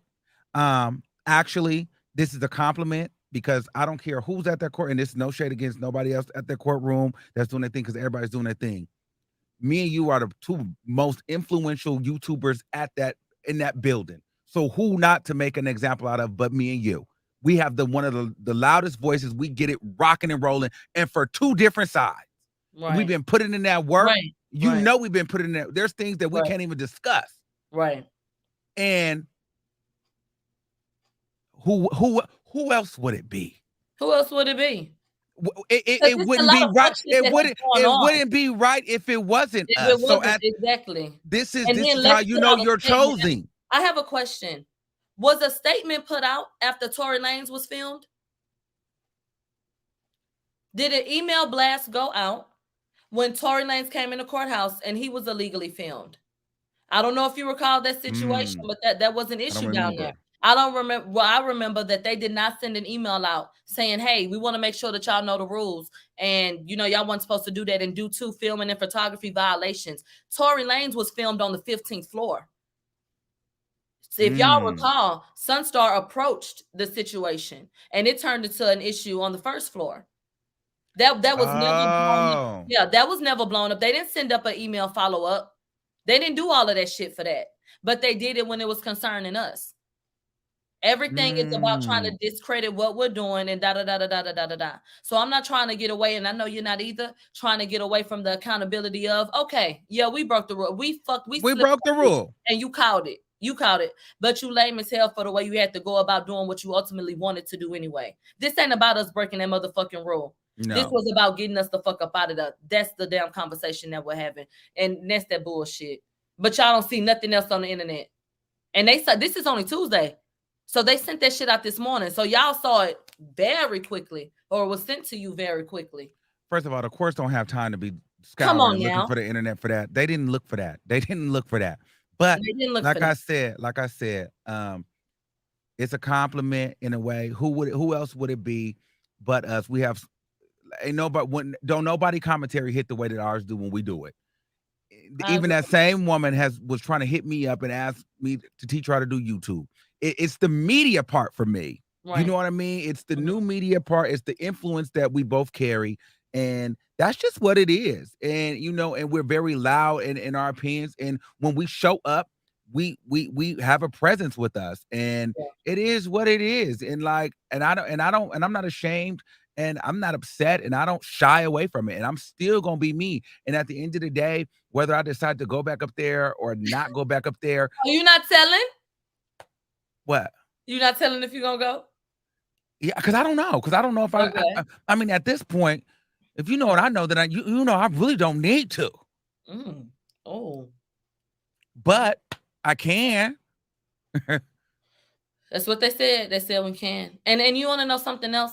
Actually, this is a compliment, because I don't care who's at that court, and there's no shade against nobody else at the courtroom that's doing their thing, because everybody's doing their thing. Me and you are the two most influential YouTubers in that building. So who not to make an example out of but me and you? We have one of the loudest voices. We get it rocking and rolling, and for two different sides. Right. We've been putting in that work. Right. You know we've been putting in that. There's things that we can't even discuss. Right. And who else would it be? Who else would it be? It wouldn't be right. It wouldn't be right if it wasn't us. It wasn't, exactly. This is how you know you're chosen. I have a question. Was a statement put out after Tory Lanez was filmed? Did an email blast go out when Tory Lanez came in the courthouse and he was illegally filmed? I don't know if you recall that situation, but that was an issue down there. I don't remember. Well, I remember that they did not send an email out saying, hey, we want to make sure that y'all know the rules. And, you know, y'all weren't supposed to do that and do two filming and photography violations. Tory Lanez was filmed on the 15th floor. So if y'all recall, Sunstar approached the situation and it turned into an issue on the first floor. That was never blown up. Yeah, that was never blown up. They didn't send up an email follow-up. They didn't do all of that shit for that. But they did it when it was concerning us. Everything is about trying to discredit what we're doing and da-da-da-da-da-da-da-da. So I'm not trying to get away, and I know you're not either, trying to get away from the accountability of, okay, yeah, we broke the rule. We broke the rule. And you called it. But you lame as hell for the way you had to go about doing what you ultimately wanted to do anyway. This ain't about us breaking that motherfucking rule. No. This was about getting us the fuck up out of that. That's the damn conversation that we're having. And that's that bullshit. But y'all don't see nothing else on the internet. And they said, this is only Tuesday. So they sent that shit out this morning. So y'all saw it very quickly, or it was sent to you very quickly. First of all, the courts don't have time to be Come scouring on and looking now. for the internet for that. They didn't look for that. They didn't look for that. But They didn't look for like I that. said, it's a compliment in a way. Who else would it be but us? We have ain't nobody don't nobody commentary hit the way that ours do when we do it. I Even agree. that same woman was trying to hit me up and ask me to teach her how to do YouTube. It's the media part for me. You Right. know what I mean? It's the Mhm. new media part. It's the influence that we both carry. And that's just what it is. And and we're very loud in our opinions. And when we show up, we have a presence with us. And Yeah. it is what it is. And I'm not ashamed and I'm not upset and I don't shy away from it. And I'm still gonna be me. And at the end of the day, whether I decide to go back up there or not go back up there. Are you not telling? What? You not telling if you're gonna go? Yeah, because I don't know. Because I don't know if Okay. I mean, at this point, if you know what I know, that I really don't need to. Oh. But I can. That's what they said. They said we can. And you want to know something else?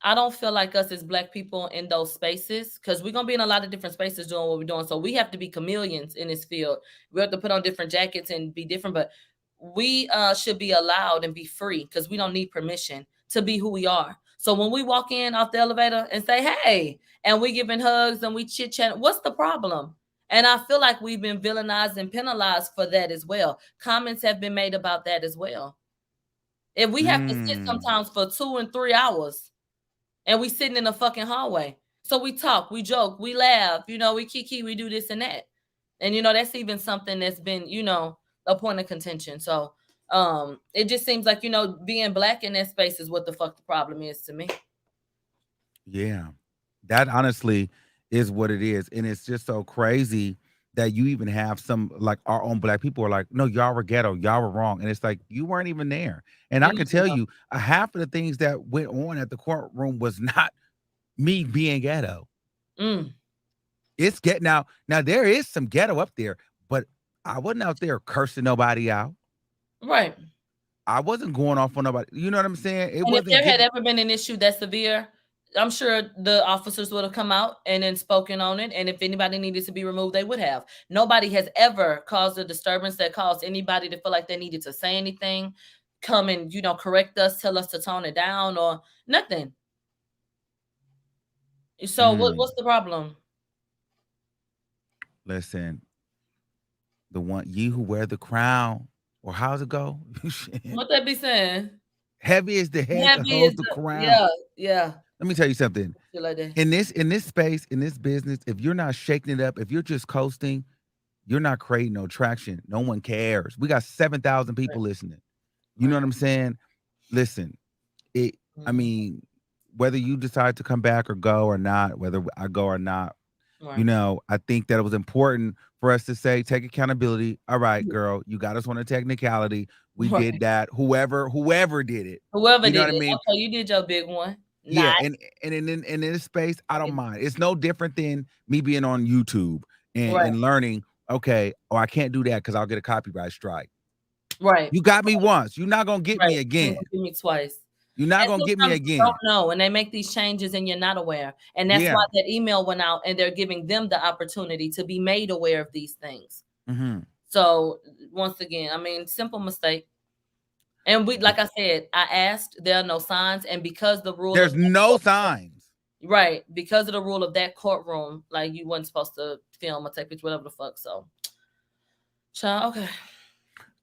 I don't feel like us as Black people in those spaces, because we're gonna be in a lot of different spaces doing what we're doing. So we have to be chameleons in this field. We have to put on different jackets and be different, but we should be allowed and be free because we don't need permission to be who we are. So when we walk in off the elevator and say, hey, and we giving hugs and we chit chat, what's the problem? And I feel like we've been villainized and penalized for that as well. Comments have been made about that as well. If we have to sit sometimes for 2 and 3 hours and we sitting in a fucking hallway. So we talk, we joke, we laugh, we kiki, we do this and that. And that's even something that's been, a point of contention. So it just seems like, being Black in that space is what the fuck the problem is to me. Yeah. That honestly is what it is. And it's just so crazy that you even have some like our own Black people are like, no, y'all were ghetto, y'all were wrong. And it's like you weren't even there. And I can tell you, half of the things that went on at the courtroom was not me being ghetto. It's now there is some ghetto up there, but I wasn't out there cursing nobody out. Right. I wasn't going off on nobody. You know what I'm saying? It wasn't. If there had ever been an issue that severe, I'm sure the officers would have come out and then spoken on it. And if anybody needed to be removed, they would have. Nobody has ever caused a disturbance that caused anybody to feel like they needed to say anything, come and, correct us, tell us to tone it down or nothing. So what's the problem? Listen, the one ye who wear the crown, or how's it go? What they be saying? Heavy is the head that holds the crown. Yeah. Let me tell you something. Like in this space, in this business, if you're not shaking it up, if you're just coasting, you're not creating no traction. No one cares. We got 7,000 people listening. You know what I'm saying? Listen, I mean, whether you decide to come back or go or not, whether I go or not, I think that it was important for us to say, take accountability. All right, girl, you got us on a technicality. We did that. Whoever did it. Whoever you know did what it. I mean? Okay, you did your big one. Yeah, and in this space, I don't mind. It's no different than me being on YouTube and learning, okay, I can't do that because I'll get a copyright strike. Right. You got me once. You're not gonna get me again. Give me twice. You're not gonna get me again. You don't know, and they make these changes and you're not aware. And that's why that email went out and they're giving them the opportunity to be made aware of these things. So once again, I mean, simple mistake. And like I said, I asked, there are no signs. And because the rule there's no signs. Right. Because of the rule of that courtroom, like you weren't supposed to film or take pictures, whatever the fuck. So child, okay.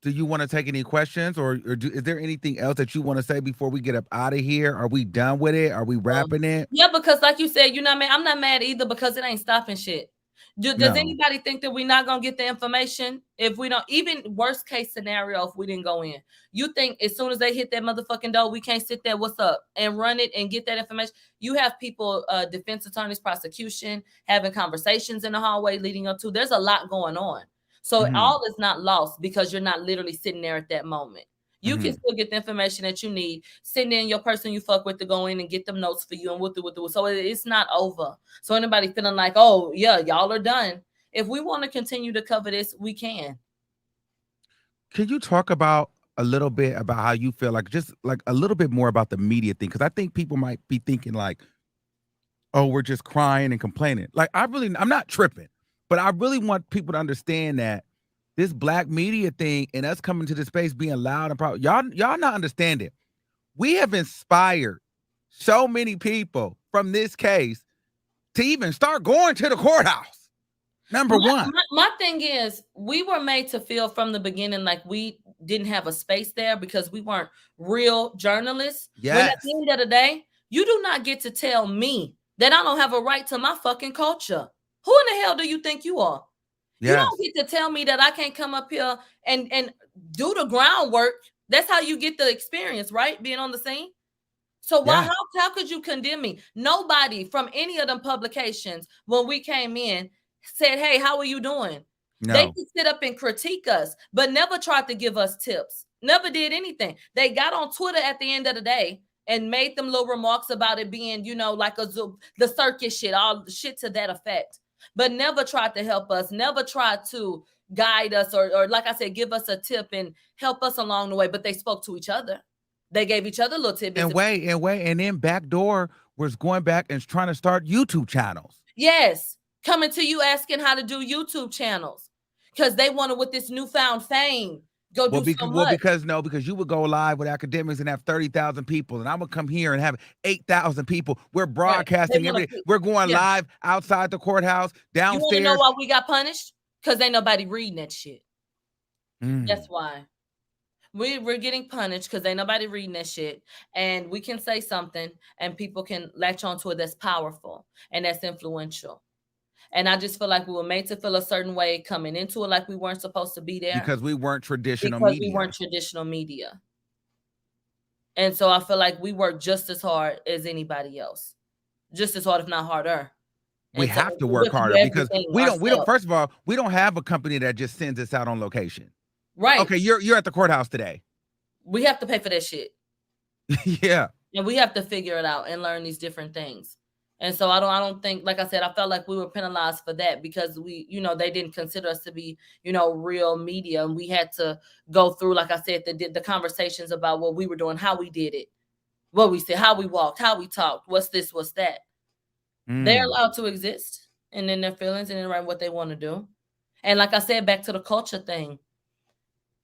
Do you want to take any questions or is there anything else that you want to say before we get up out of here? Are we done with it? Are we wrapping it? Yeah, because like you said, you're not mad. I'm not mad either because it ain't stopping shit. Does anybody think that we're not going to get the information if we don't, even worst case scenario, if we didn't go in? You think as soon as they hit that motherfucking door, we can't sit there, what's up, and run it and get that information? You have people, defense attorneys, prosecution, having conversations in the hallway leading up to, there's a lot going on. So all is not lost because you're not literally sitting there at that moment. You can still get the information that you need. Send in your person you fuck with to go in and get them notes for you and what do. So it's not over. So anybody feeling like, oh yeah, y'all are done. If we want to continue to cover this, we can. Can you talk about a little bit about how you feel, like just like a little bit more about the media thing? Because I think people might be thinking like, oh, we're just crying and complaining. Like, I'm not tripping, but I really want people to understand that this black media thing and us coming to the space being loud and proud, y'all not understanding. We have inspired so many people from this case to even start going to the courthouse. Number one. My thing is, we were made to feel from the beginning like we didn't have a space there because we weren't real journalists. Yes. When at the end of the day, you do not get to tell me that I don't have a right to my fucking culture. Who in the hell do you think you are? Yes. You don't get to tell me that I can't come up here and do the groundwork. That's how you get the experience, right? Being on the scene. So why? How could you condemn me? Nobody from any of them publications when we came in said, hey, how are you doing? No. They could sit up and critique us, but never tried to give us tips. Never did anything. They got on Twitter at the end of the day and made them little remarks about it being, like the circus shit, all shit to that effect. But never tried to help us, never tried to guide us or like I said, give us a tip and help us along the way. But they spoke to each other. They gave each other little tidbits. And then Backdoor was going back and trying to start YouTube channels. Yes. Coming to you asking how to do YouTube channels because they wanted with this newfound fame go do so much. Because you would go live with academics and have 30,000 people, and I would come here and have 8,000 people. We're broadcasting every day. We're going live outside the courthouse, downstairs. You want to know why we got punished? Because ain't nobody reading that shit. That's why. We're getting punished because ain't nobody reading that shit. And we can say something and people can latch onto it that's powerful and that's influential. And I just feel like we were made to feel a certain way coming into it, like we weren't supposed to be there. Because we weren't traditional media. And so I feel like we work just as hard as anybody else. Just as hard, if not harder. We have to work harder because we don't, first of all, we don't have a company that just sends us out on location. Right. Okay, you're at the courthouse today. We have to pay for that shit. Yeah. And we have to figure it out and learn these different things. And so I don't think, like I said, I felt like we were penalized for that because we, they didn't consider us to be, real media. And we had to go through, like I said, the conversations about what we were doing, how we did it, what we said, how we walked, how we talked, what's this, what's that. They're allowed to exist and in their feelings and in what they want to do. And like I said, back to the culture thing,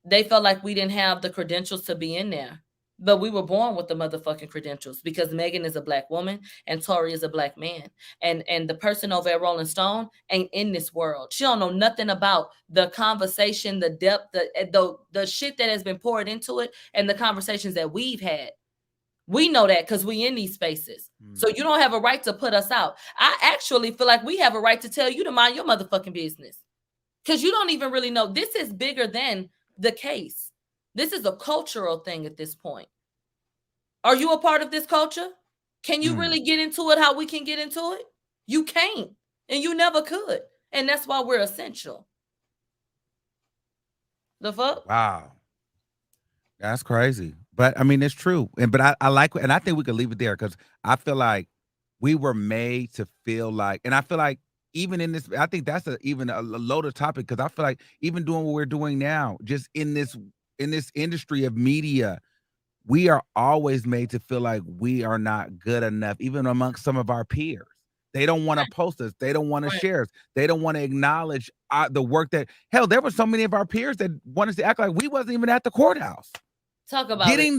they felt like we didn't have the credentials to be in there. But we were born with the motherfucking credentials because Megan is a black woman and Tory is a black man. And the person over at Rolling Stone ain't in this world. She don't know nothing about the conversation, the depth, the shit that has been poured into it and the conversations that we've had. We know that because we in these spaces. So you don't have a right to put us out. I actually feel like we have a right to tell you to mind your motherfucking business because you don't even really know. This is bigger than the case. This is a cultural thing at this point. Are you a part of this culture? Can you really get into it how we can get into it? You can't, and you never could. And that's why we're essential. The fuck? Wow. That's crazy. But I mean, it's true. But I like, and I think we could leave it there because I feel like we were made to feel like, and I feel like even in this, I think that's even a loaded topic because I feel like even doing what we're doing now, just in this industry of media, we are always made to feel like we are not good enough, even amongst some of our peers. They don't want to post us. They don't want to share us. They don't want to acknowledge the work that, hell, there were so many of our peers that wanted to act like we wasn't even at the courthouse. Talk about getting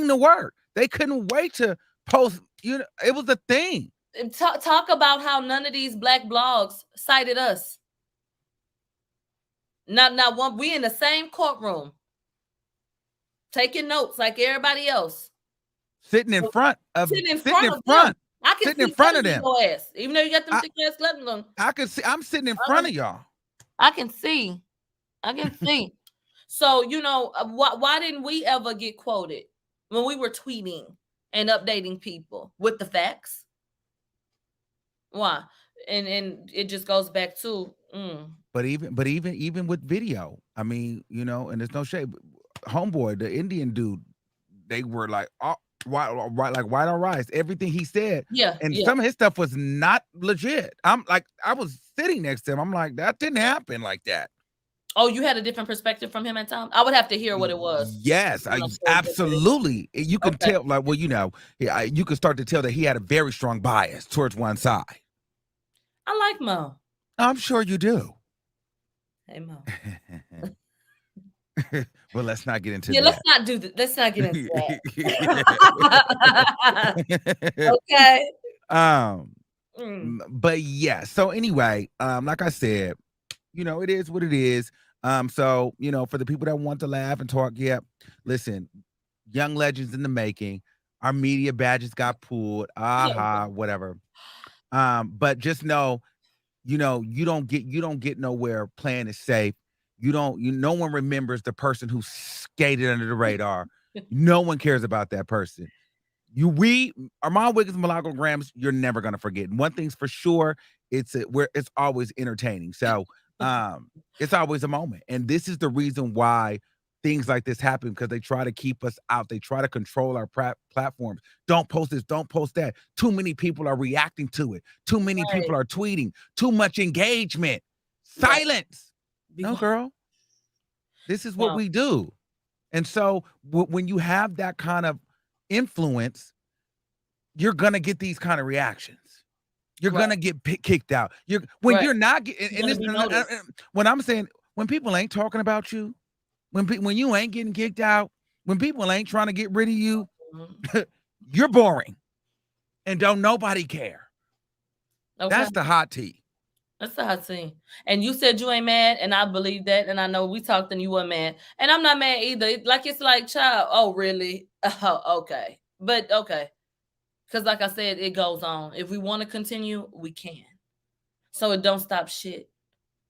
the work. They couldn't wait to post. It was a thing. Talk about how none of these black blogs cited us. Not one. We in the same courtroom. Taking notes like everybody else. Sitting in front of them. I can sitting in front of them. Ass, even though you got them thick ass letters on. I can see. I'm sitting in front of y'all. I can see. So, why didn't we ever get quoted when we were tweeting and updating people with the facts? Why? And it just goes back to. But even with video, I mean, and there's no shade. Homeboy, the Indian dude, they were like, oh, white on rice. Everything he said, some of his stuff was not legit. I was sitting next to him. I'm like, that didn't happen like that. Oh, you had a different perspective from him at time? I would have to hear what it was. Yes, absolutely. You can tell, like, well, you can start to tell that he had a very strong bias towards one side. I like Mo. I'm sure you do. Hey, Mo. Well, let's not get into that. Let's not do that. Let's not get into that. Okay. But yeah. So anyway, like I said, it is what it is. So for the people that want to laugh and talk, listen, young legends in the making. Our media badges got pulled. Whatever. But just know, you don't get nowhere playing it safe. No one remembers the person who skated under the radar. No one cares about that person. Armon Wiggins, Milagro, Gramz, you're never gonna forget. And one thing's for sure, it's always entertaining. So it's always a moment. And this is the reason why things like this happen, because they try to keep us out. They try to control our platforms. Don't post this, don't post that. Too many people are reacting to it. Too many people are tweeting. Too much engagement. Silence. No, girl. This is what we do. And so when you have that kind of influence, you're going to get these kind of reactions. You're going to get kicked out. You're not when I'm saying, when people ain't talking about you, when you ain't getting kicked out, when people ain't trying to get rid of you, you're boring. And don't nobody care. Okay. That's the hot tea. That's the hot tea. And you said you ain't mad, and I believe that. And I know we talked and you weren't mad. And I'm not mad either. It's like, child, oh, really? Oh, okay. But okay. Because like I said, it goes on. If we want to continue, we can. So it don't stop shit.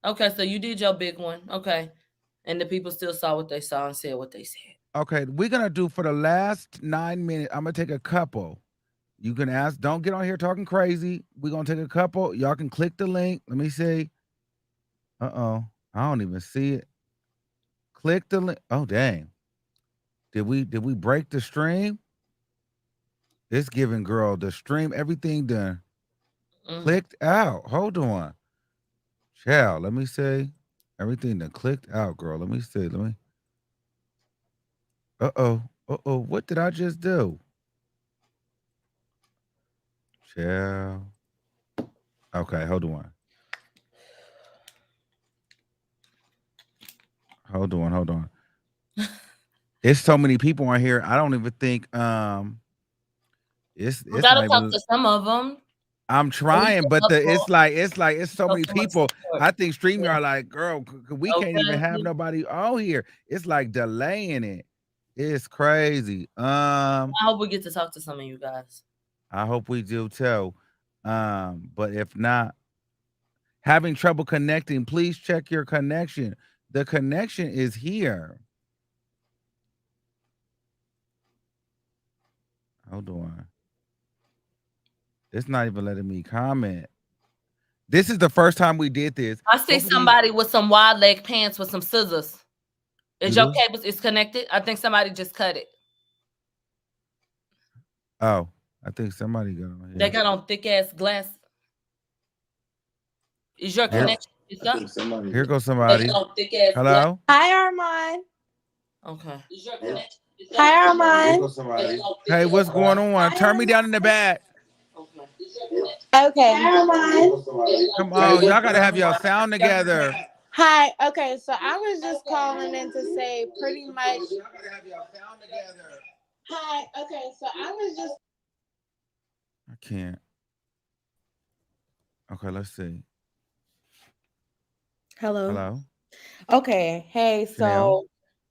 Okay, so you did your big one. Okay. And the people still saw what they saw and said what they said. Okay, we're going to do for the last 9 minutes, I'm going to take a couple. You can ask, don't get on here talking crazy. We're going to take a couple. Y'all can click the link. Let me see. I don't even see it. Click the link. Oh, dang. Did we break the stream? It's giving girl the stream, everything done. Clicked out. Hold on. Child, let me see. Everything done clicked out, girl. Let me see. What did I just do? Child. Okay, hold on. Hold on. There's so many people on here. I don't even think it's gotta talk to some of them. I'm trying, but it's so many people. I think StreamYard like, girl, we can't even have nobody on here. It's like delaying it. It's crazy. I hope we get to talk to some of you guys. I hope we do too. But if not, having trouble connecting, please check your connection. The connection is here. Hold on. It's not even letting me comment. This is the first time we did this. I see somebody with some wide leg pants with some scissors. Is your cable is connected? I think somebody just cut it. Oh, I think somebody got on here. They got on thick ass glass. Is your connection? Here goes somebody. Hello? Hi, Armon. Okay. Is your connection? Hi, Armon. Hey, what's going on? Turn me down in the back. Okay. Hi, Armon. Come on, y'all gotta have y'all sound together. Hi. Okay, so I was just calling in to say pretty much. Y'all gotta have y'all sound together. Hi. Okay, so I was just. I can't. Okay, let's see. Hello. Okay. Hey, so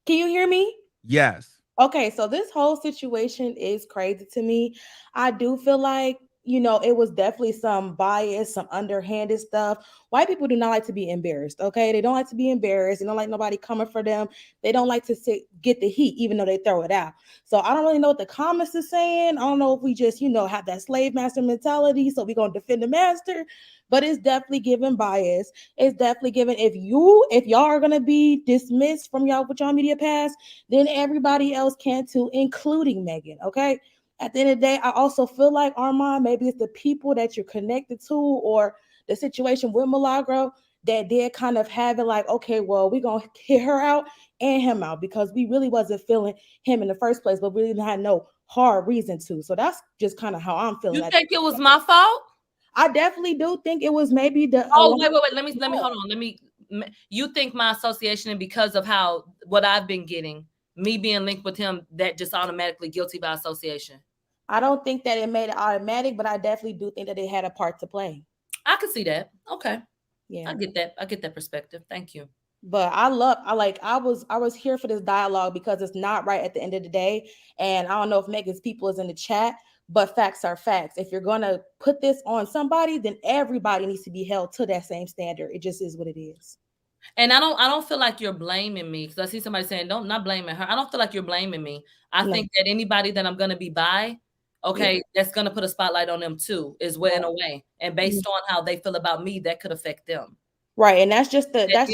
can you hear me? Yes. Okay, so this whole situation is crazy to me. I do feel like, it was definitely some bias, some underhanded stuff. White people do not like to be embarrassed, okay? They don't like to be embarrassed. They don't like nobody coming for them. They don't like to get the heat, even though they throw it out. So I don't really know what the comments is saying. I don't know if we just, have that slave master mentality, so we're going to defend the master. But it's definitely giving bias. It's definitely giving, if y'all are going to be dismissed from y'all with y'all media pass, then everybody else can too, including Megan, okay? At the end of the day, I also feel like, Armon, maybe it's the people that you're connected to or the situation with Milagro that did kind of have it like, okay, well, we're going to hit her out and him out because we really wasn't feeling him in the first place, but we didn't have no hard reason to. So that's just kind of how I'm feeling. You think it was my fault? I definitely do think it was maybe the. Oh, wait. Let me hold on. You think my association, and because of what I've been getting, me being linked with him, that just automatically guilty by association? I don't think that it made it automatic, but I definitely do think that it had a part to play. I could see that. Okay. Yeah. I get that. I get that perspective. Thank you. But I was here for this dialogue because it's not right at the end of the day. And I don't know if Megan's people is in the chat, but facts are facts. If you're going to put this on somebody, then everybody needs to be held to that same standard. It just is what it is. And I don't feel like you're blaming me, because I see somebody saying, not blaming her. I don't feel like you're blaming me. I think that anybody that I'm going to be by, that's going to put a spotlight on them too, is well, in a way. And based on how they feel about me, that could affect them. Right. And that's just the chance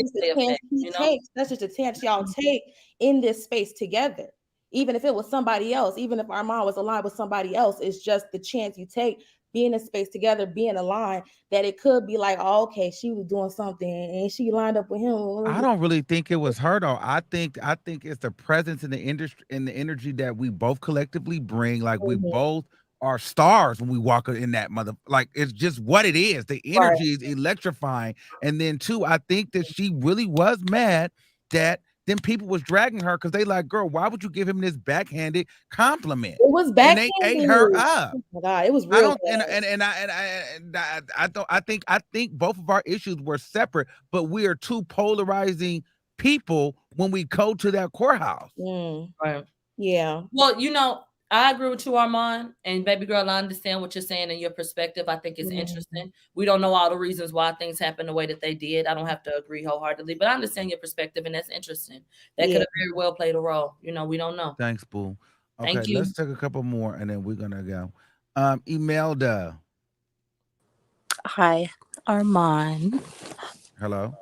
he takes. That's just a chance y'all take in this space together. Even if it was somebody else, even if Armon was aligned with somebody else, it's just the chance you take being in space together, being aligned, that it could be like, oh, okay, she was doing something and she lined up with him. I don't really think it was her though. I think it's the presence in the industry and the energy that we both collectively bring. Like we both are stars when we walk in that like it's just what it is. The energy is electrifying. And then too, I think that she really was mad that then people was dragging her because they like, girl, why would you give him this backhanded compliment? It was backhanded. And they ate her up. Oh my God, it was real. I think both of our issues were separate, but we are two polarizing people when we go to that courthouse. Right. Yeah. Well, I agree with you, Armon, and baby girl, I understand what you're saying and your perspective. I think it's interesting. We don't know all the reasons why things happened the way that they did. I don't have to agree wholeheartedly, but I understand your perspective, and that's interesting. That could have very well played a role. We don't know. Thanks, boo. Okay, thank you. Let's take a couple more, and then we're gonna go. Imelda. Hi, Armon. Hello.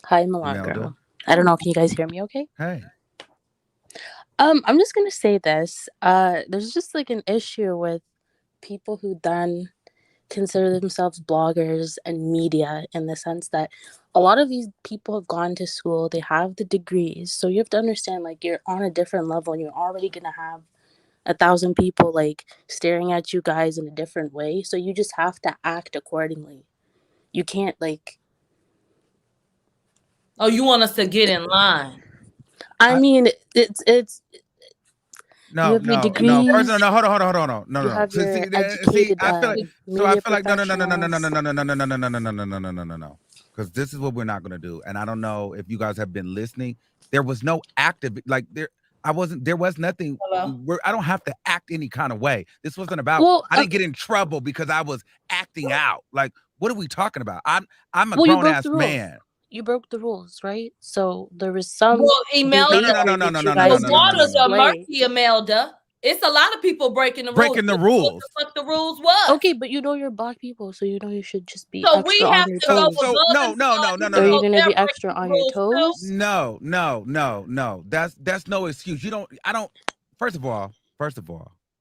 Hi, Milagro. I don't know if you guys hear me okay. Hey. I'm just gonna say this. There's just like an issue with people who then consider themselves bloggers and media, in the sense that a lot of these people have gone to school, they have the degrees, so you have to understand, like, you're on a different level and you're already gonna have 1,000 people like staring at you guys in a different way, so you just have to act accordingly. You can't like... Oh, you want us to get in line? I mean, it's no. Hold on. No. See, I feel like no. Because this is what we're not gonna do, and I don't know if you guys have been listening. There was no active, like there was nothing. I don't have to act any kind of way. This wasn't about. Well, I didn't get in trouble because I was acting out. Like, what are we talking about? I'm a grown ass man. You broke the rules, right? So there was some. Well, Imelda, the waters are murky, Imelda. It's a lot of people breaking the rules. Breaking the rules. What the fuck the rules was? Okay, but you're black people, so you should just be. So we have to go. No. Are you gonna be extra on your toes? No. That's no excuse. I don't. First of all,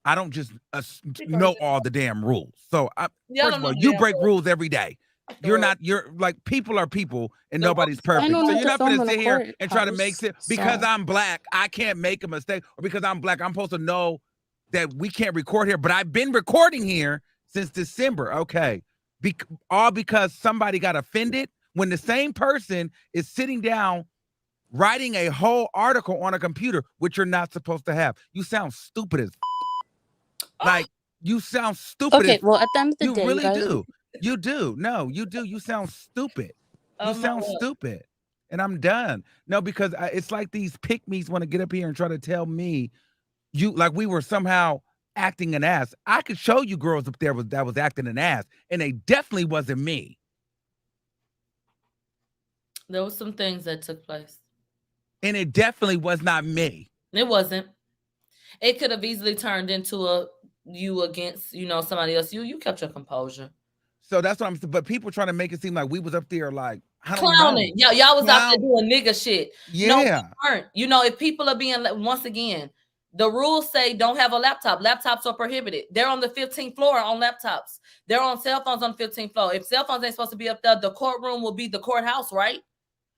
I don't just know all the damn rules. So first of all, you break rules every day. You're like, people are people and nobody's perfect. So you're not going to sit here and try to make it because I'm black, I can't make a mistake, or because I'm black, I'm supposed to know that we can't record here. But I've been recording here since December. Okay. All because somebody got offended when the same person is sitting down writing a whole article on a computer, which you're not supposed to have. You sound stupid as like, you sound stupid. Okay, well, at the end of the day, you really do. You do. No, you do. You sound stupid. You sound stupid. And I'm done. No, because it's like these pick-me's want to get up here and try to tell me like we were somehow acting an ass. I could show you girls up there that was acting an ass, and they definitely wasn't me. There was some things that took place. And it definitely was not me. It wasn't. It could have easily turned into you against, somebody else. You kept your composure. So that's what I'm saying. But people trying to make it seem like we was up there like clowning. Y'all was out there doing nigga shit. Yeah. No, we weren't. If people are being, once again, The rules say don't have a laptop. Laptops are prohibited. They're on the 15th floor on laptops. They're on cell phones on the 15th floor. If cell phones ain't supposed to be up there, the courtroom will be the courthouse, right?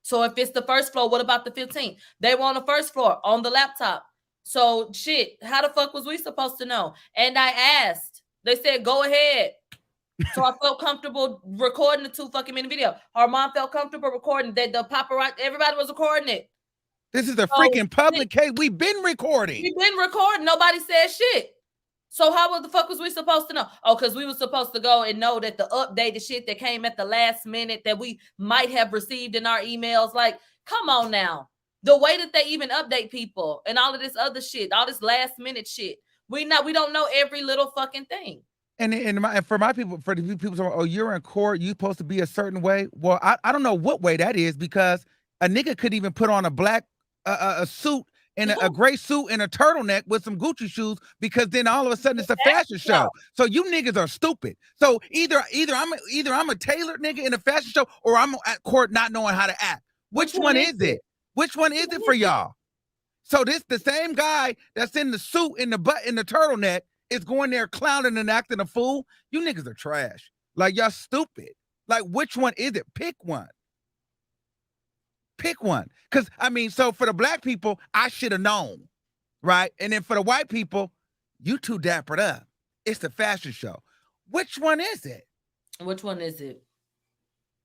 So if it's the first floor, what about the 15th? They were on the first floor on the laptop. So shit, how the fuck was we supposed to know? And I asked. They said, go ahead. So I felt comfortable recording the 2 fucking minute video. Our mom felt comfortable recording that. The paparazzi, everybody was recording it. This is a freaking public case. We've been recording. We've been recording. Nobody said shit. So how the fuck was we supposed to know? Oh, because we were supposed to go and know that the updated shit that came at the last minute that we might have received in our emails. Like, come on now. The way that they even update people and all of this other shit, all this last minute shit. We don't know every little fucking thing. And for the people saying, oh, you're in court, you supposed to be a certain way. Well, I don't know what way that is, because a nigga could even put on a black a suit and a gray suit and a turtleneck with some Gucci shoes, because then all of a sudden it's a fashion show. So you niggas are stupid. So either I'm a tailored nigga in a fashion show, or I'm at court not knowing how to act. Which one is it? Which one is it for y'all? So the same guy that's in the suit in the turtleneck is going there clowning and acting a fool. You niggas are trash. Like, y'all stupid. Like, which one is it? Pick one. Pick one. Because, I mean, so for the black people, I should have known, right? And then for the white people, you too dappered up. It's the fashion show. Which one is it? Which one is it?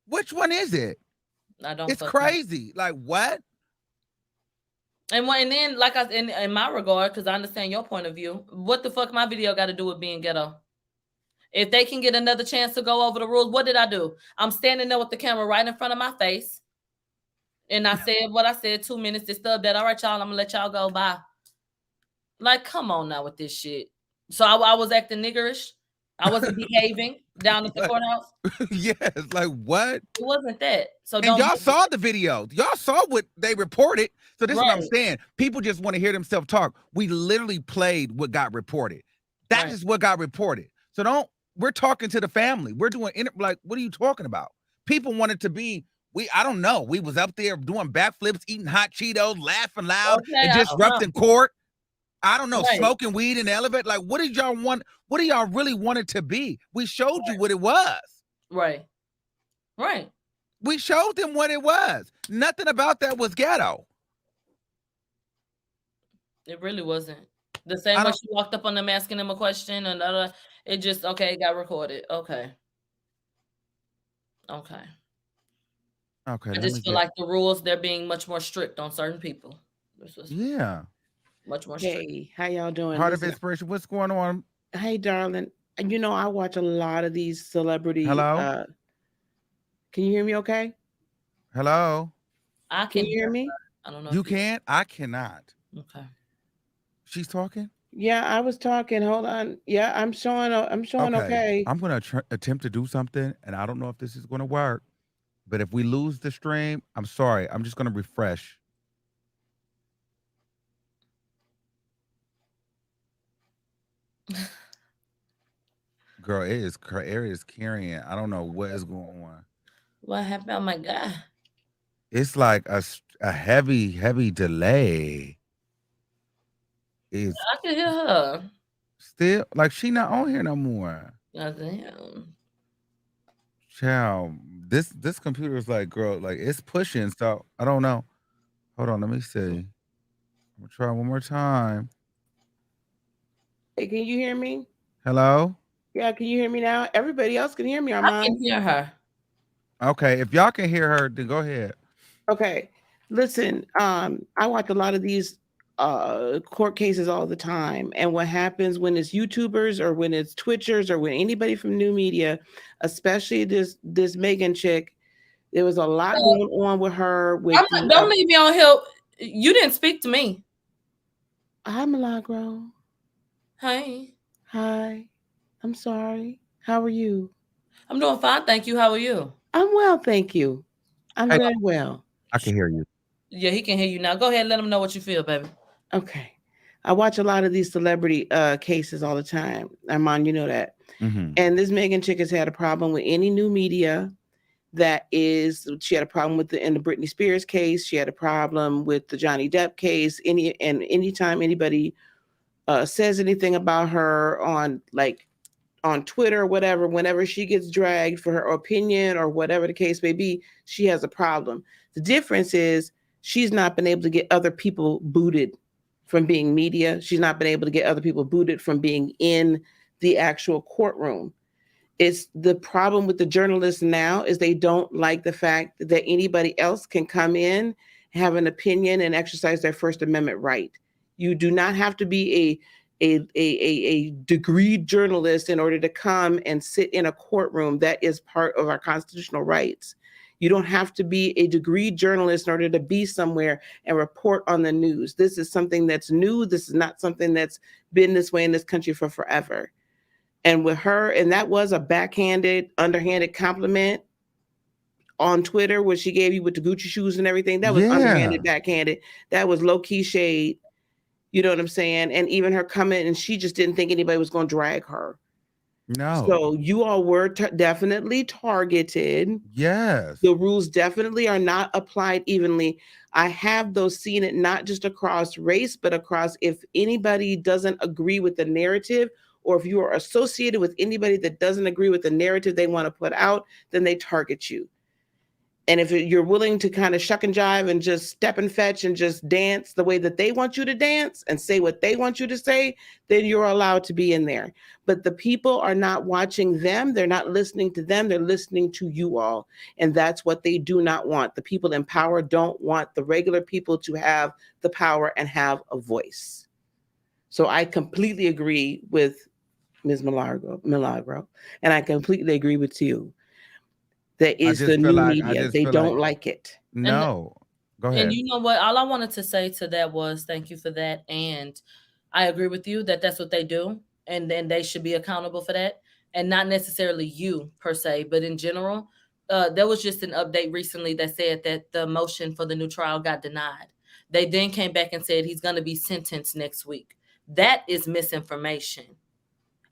Which one is it? I don't. It's crazy. Like, what? And then, like in my regard, because I understand your point of view, what the fuck my video got to do with being ghetto? If they can get another chance to go over the rules, what did I do? I'm standing there with the camera right in front of my face. And I said what I said, 2 minutes, this stuff that, all right, y'all, I'm gonna let y'all go by. Like, come on now with this shit. So I was acting niggerish. I wasn't behaving down at the courthouse. Yes, like what? It wasn't that. So and y'all saw the video. Y'all saw what they reported. So this is what I'm saying. People just want to hear themselves talk. We literally played what got reported. That is what got reported. So we're talking to the family. We're doing, like, what are you talking about? People wanted to be, I don't know. We was up there doing backflips, eating hot Cheetos, laughing loud, and disrupting court. I don't know, smoking weed in the elevator. Like, what did y'all want? What do y'all really want it to be? We showed you what it was. Right. We showed them what it was. Nothing about that was ghetto. It really wasn't. The same way she walked up on them asking him a question, and it just, it got recorded. Okay. I just feel like the rules, they're being much more strict on certain people. Yeah. Much more strict. Hey, how y'all doing? Heart of Inspiration, what's going on? Hey, darling. You know, I watch a lot of these celebrity. Hello? Can you hear me okay? Hello? Can you hear me? I don't know. You can? I cannot. Okay. She's talking? Yeah, I was talking. Hold on. Yeah, I'm showing okay. I'm going to attempt to do something, and I don't know if this is going to work. But if we lose the stream, I'm sorry. I'm just going to refresh. Girl, it is carrying. I don't know what is going on. What happened? Oh my God. It's like a heavy delay. I can hear her. Still, like, she not on here no more. Damn. Child, this computer is like, girl, like, it's pushing. So I don't know. Hold on, let me see. I'm gonna try one more time. Hey, can you hear me? Hello? Yeah, can you hear me now? Everybody else can hear me, Armon. I can hear her. Okay, if y'all can hear her, then go ahead. Okay, listen, I watch a lot of these court cases all the time, and what happens when it's YouTubers or when it's Twitchers or when anybody from new media, especially this Megan chick, there was a lot going on with her. Don't leave me on here. You didn't speak to me. Hi, Milagro. Hi. I'm sorry. How are you? I'm doing fine, thank you. How are you? I'm well, thank you. I'm very well. I can hear you. Yeah, he can hear you now. Go ahead and let him know what you feel, baby. Okay. I watch a lot of these celebrity cases all the time. Armon, you know that. Mm-hmm. And this Megan chick has had a problem with any new media. She had a problem in the Britney Spears case. She had a problem with the Johnny Depp case. Anytime anybody says anything about her on Twitter or whatever, whenever she gets dragged for her opinion or whatever the case may be, she has a problem. The difference is she's not been able to get other people booted from being media. She's not been able to get other people booted from being in the actual courtroom. It's the problem with the journalists now is they don't like the fact that anybody else can come in, have an opinion, and exercise their First Amendment right. You do not have to be a degreed journalist in order to come and sit in a courtroom. That is part of our constitutional rights. You don't have to be a degreed journalist in order to be somewhere and report on the news. This is something that's new. This is not something that's been this way in this country for forever. And with her, and that was a backhanded, underhanded compliment on Twitter, what she gave you with the Gucci shoes and everything. That was underhanded, backhanded. That was low-key shade. You know what I'm saying? And even her comment, and she just didn't think anybody was going to drag her. No. So you all were definitely targeted. Yes. The rules definitely are not applied evenly. I have those seen it not just across race, but across if anybody doesn't agree with the narrative, or if you are associated with anybody that doesn't agree with the narrative they want to put out, then they target you. And if you're willing to kind of shuck and jive and just step and fetch and just dance the way that they want you to dance and say what they want you to say, then you're allowed to be in there. But the people are not watching them. They're not listening to them. They're listening to you all. And that's what they do not want. The people in power don't want the regular people to have the power and have a voice. So I completely agree with Ms. Milagro, and I completely agree with you. That is the new media. They don't like it. No. Go ahead. And you know what? All I wanted to say to that was thank you for that. And I agree with you that that's what they do. And then they should be accountable for that. And not necessarily you per se, but in general. There was just an update recently that said that the motion for the new trial got denied. They then came back and said he's going to be sentenced next week. That is misinformation.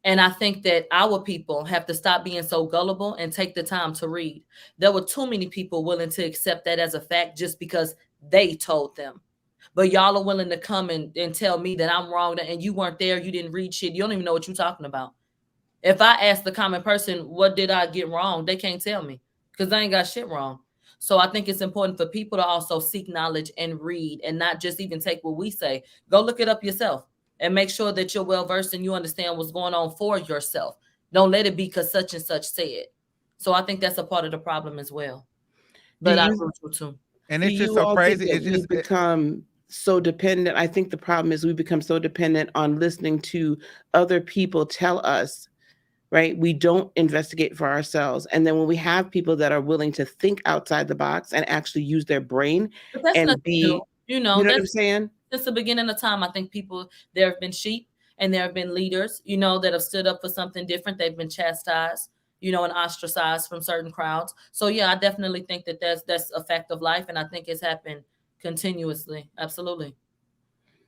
And I think that our people have to stop being so gullible and take the time to read. There were too many people willing to accept that as a fact just because they told them. But y'all are willing to come and tell me that I'm wrong and you weren't there, you didn't read shit. You don't even know what you're talking about. If I ask the common person, what did I get wrong? They can't tell me because I ain't got shit wrong. So I think it's important for people to also seek knowledge and read and not just even take what we say. Go look it up yourself. And make sure that you're well-versed and you understand what's going on for yourself. Don't let it be because such and such said. So I think that's a part of the problem as well. But I agree with you too. And it's just so crazy. It's just become so dependent. I think the problem is we become so dependent on listening to other people tell us, right? We don't investigate for ourselves. And then when we have people that are willing to think outside the box and actually use their brain and be, you know what I'm saying? Since the beginning of time, I think there have been sheep and there have been leaders, that have stood up for something different. They've been chastised, and ostracized from certain crowds. So yeah, I definitely think that that's a fact of life. And I think it's happened continuously. Absolutely.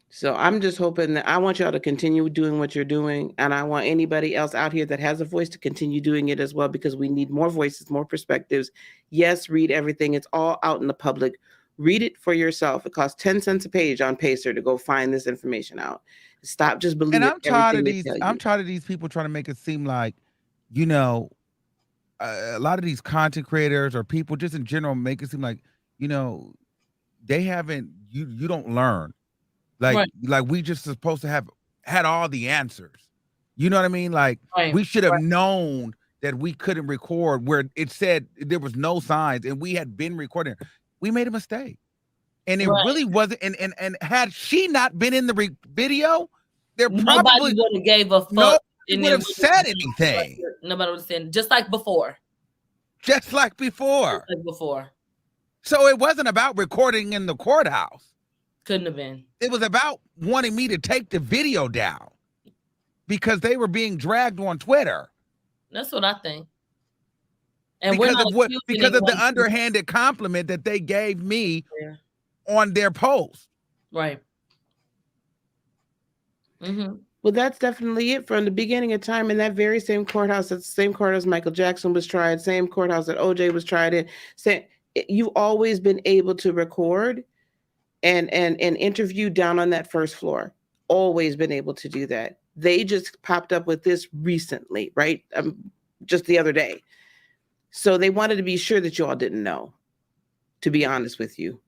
So I'm just hoping that I want y'all to continue doing what you're doing. And I want anybody else out here that has a voice to continue doing it as well, because we need more voices, more perspectives. Yes, read everything. It's all out in the public. Read it for yourself. It costs 10 cents a page on Pacer to go find this information out. Stop just believing. And I'm tired of these people trying to make it seem like, a lot of these content creators or people just in general make it seem like, they haven't, you don't learn. Like we just supposed to have had all the answers. You know what I mean? Like we should have known that we couldn't record where it said there was no signs and we had been recording. We made a mistake. And it really wasn't. And had she not been in the video, nobody would have gave a fuck. Nobody would have said anything. Nobody would have said, just like before. Just like before. So it wasn't about recording in the courthouse. Couldn't have been. It was about wanting me to take the video down because they were being dragged on Twitter. That's what I think. And because of the underhanded compliment that they gave me on their post. Right. Mm-hmm. Well, that's definitely it. From the beginning of time in that very same courthouse, that's the same courthouse Michael Jackson was tried, same courthouse that OJ was tried in. You've always been able to record and interview down on that first floor. always been able to do that. They just popped up with this recently, right? Just the other day. So they wanted to be sure that you all didn't know, to be honest with you.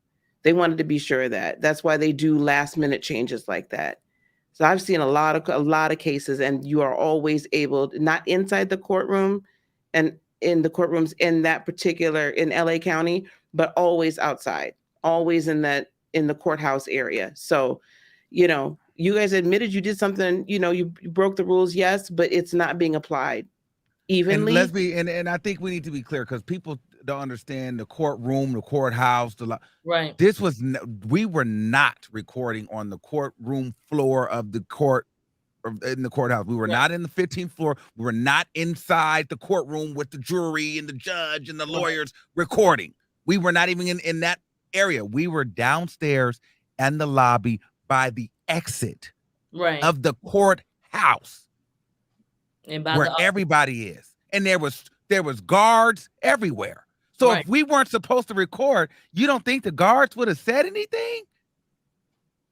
They wanted to be sure of that. That's why they do last minute changes like that. So I've seen a lot of cases, and you are always able, not inside the courtroom and in the courtrooms in that particular, in LA County, but always outside, always in the courthouse area. So, you know, you guys admitted you did something, you know, you broke the rules, yes, but it's not being applied evenly. And let's be, and I think we need to be clear, because people don't understand the courtroom, the courthouse, right. This was, we were not recording on the courtroom floor of the court, in the courthouse. We were not in the 15th floor. We were not inside the courtroom with the jury and the judge and the lawyers recording. We were not even in that area. We were downstairs and the lobby by the exit of the courthouse, and by where everybody is. And there was guards everywhere. So if we weren't supposed to record, you don't think the guards would have said anything?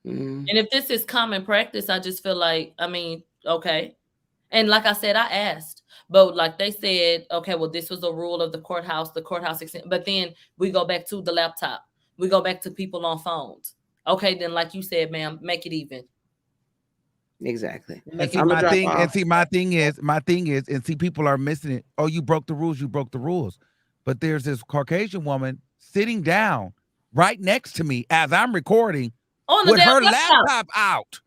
And if this is common practice, I just feel like, I mean, okay. And like I said, I asked, but like they said, okay, well, this was a rule of the courthouse, but then we go back to the laptop. We go back to people on phones. Okay, then like you said, ma'am, make it even. Exactly. And see, my thing is, and see, people are missing it. Oh, you broke the rules, you broke the rules. But there's this Caucasian woman sitting down right next to me as I'm recording with her laptop out,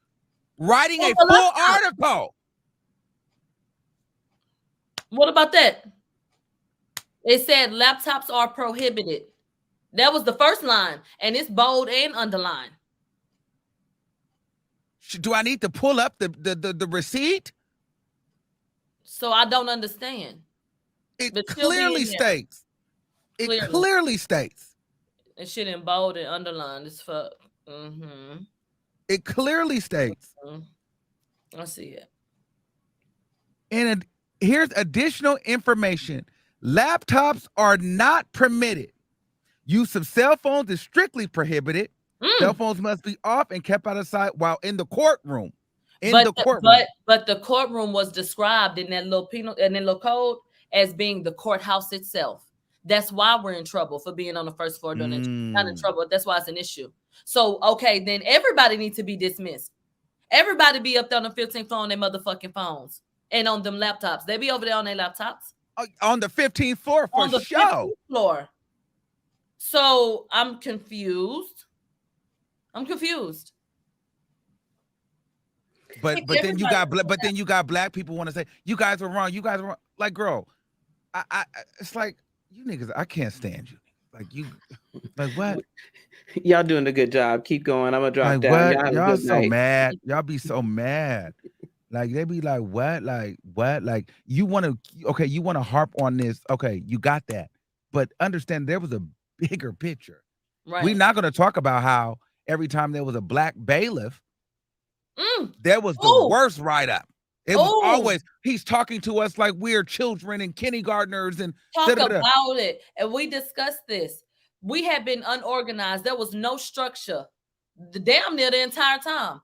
writing a full article. What about that? It said laptops are prohibited. That was the first line, and it's bold and underlined. Do I need to pull up the receipt? So I don't understand. It clearly states. It clearly states. It shit in bold and underlined as fuck. It clearly states. I see it. And here's additional information. Laptops are not permitted. Use of cell phones is strictly prohibited. Cell phones must be off and kept out of sight while in the courtroom. But the courtroom was described in that little code as being the courthouse itself. That's why we're in trouble for being on the first floor doing it. Not in trouble. That's why it's an issue. So, okay, then everybody needs to be dismissed. Everybody be up there on the 15th floor on their motherfucking phones and on them laptops. They be over there on their laptops. On the 15th floor for on the show. 15th floor. So I'm confused. But then you got black people want to say you guys were wrong. You guys were wrong. Like, girl, I it's like you niggas. I can't stand you. Like you, like what? Y'all doing a good job. Keep going. I'm gonna drop down. Y'all so mad. Y'all be so mad. Like they be like, what? Like what? Like you want to harp on this. Okay, you got that. But understand there was a bigger picture. Right. We're not gonna talk about how every time there was a black bailiff, there was the worst write-up. It was always, he's talking to us like we're children and kindergartners and talk about it. And we discussed this. We had been unorganized. There was no structure damn near the entire time.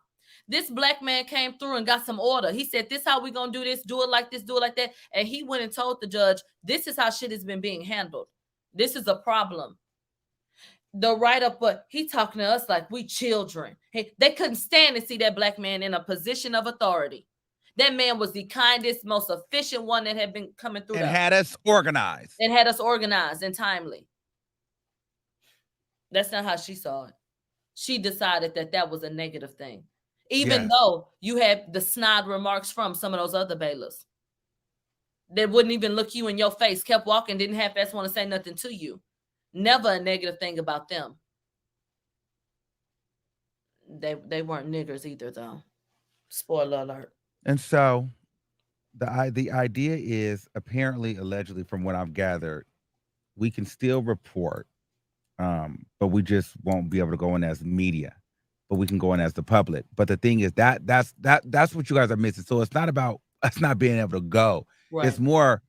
This black man came through and got some order. He said, this how we gonna do this, do it like this, do it like that. And he went and told the judge, this is how shit has been being handled. This is a problem. The write-up, but he talking to us like we children. Hey, they couldn't stand to see that black man in a position of authority. That man was the kindest, most efficient one that had been coming through. And had us organized. And had us organized and timely. That's not how she saw it. She decided that that was a negative thing. Even though you had the snide remarks from some of those other bailiffs. That wouldn't even look you in your face, kept walking, didn't half-ass want to say nothing to you. Never a negative thing about them. They weren't niggers either, though. Spoiler alert. And so the idea is apparently, allegedly, from what I've gathered, we can still report, but we just won't be able to go in as media, but we can go in as the public. But the thing is that's what you guys are missing. So it's not about us not being able to go. Right. It's more,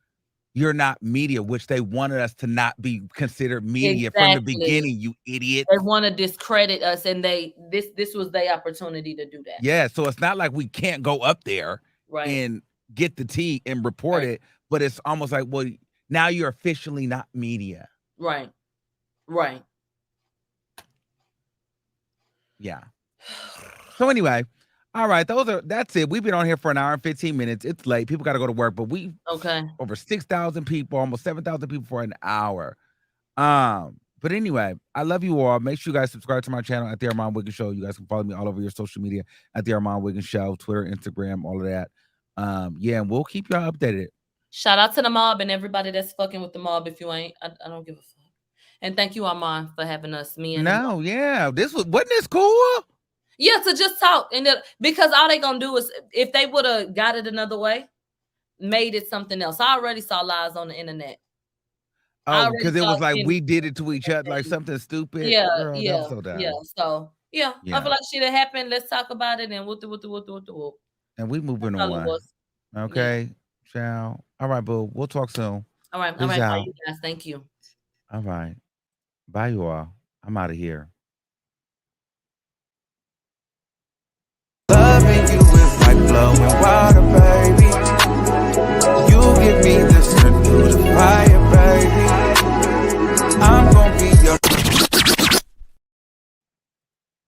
you're not media, which they wanted us to not be considered media from the beginning, you idiots. They want to discredit us, and this was their opportunity to do that. Yeah, so it's not like we can't go up there and get the tea and report it, but it's almost like, well, now you're officially not media. Right. Yeah. So anyway, all right, that's it. We've been on here for an hour and 15 minutes. It's late. People got to go to work, but we over 6,000 people, almost 7,000 people for an hour. But anyway, I love you all. Make sure you guys subscribe to my channel at the Armon Wiggins Show. You guys can follow me all over your social media at the Armon Wiggins Show, Twitter, Instagram, all of that. Yeah, and we'll keep y'all updated. Shout out to the mob and everybody that's fucking with the mob. If you ain't, I don't give a fuck. And thank you, Armon, for having us. Wasn't this cool? Yeah, to just talk, and because all they gonna do is, if they would have got it another way, made it something else. I already saw lies on the internet. Oh, because it was like we did it to each other, like something stupid. Yeah, Girl, yeah, so yeah. So yeah, I feel like shit had happened. Let's talk about it, and whoop. And we moving on. Okay, ciao. All right, boo. We'll talk soon. All right, bye, you guys. Thank you. All right, bye, you all. I'm out of here.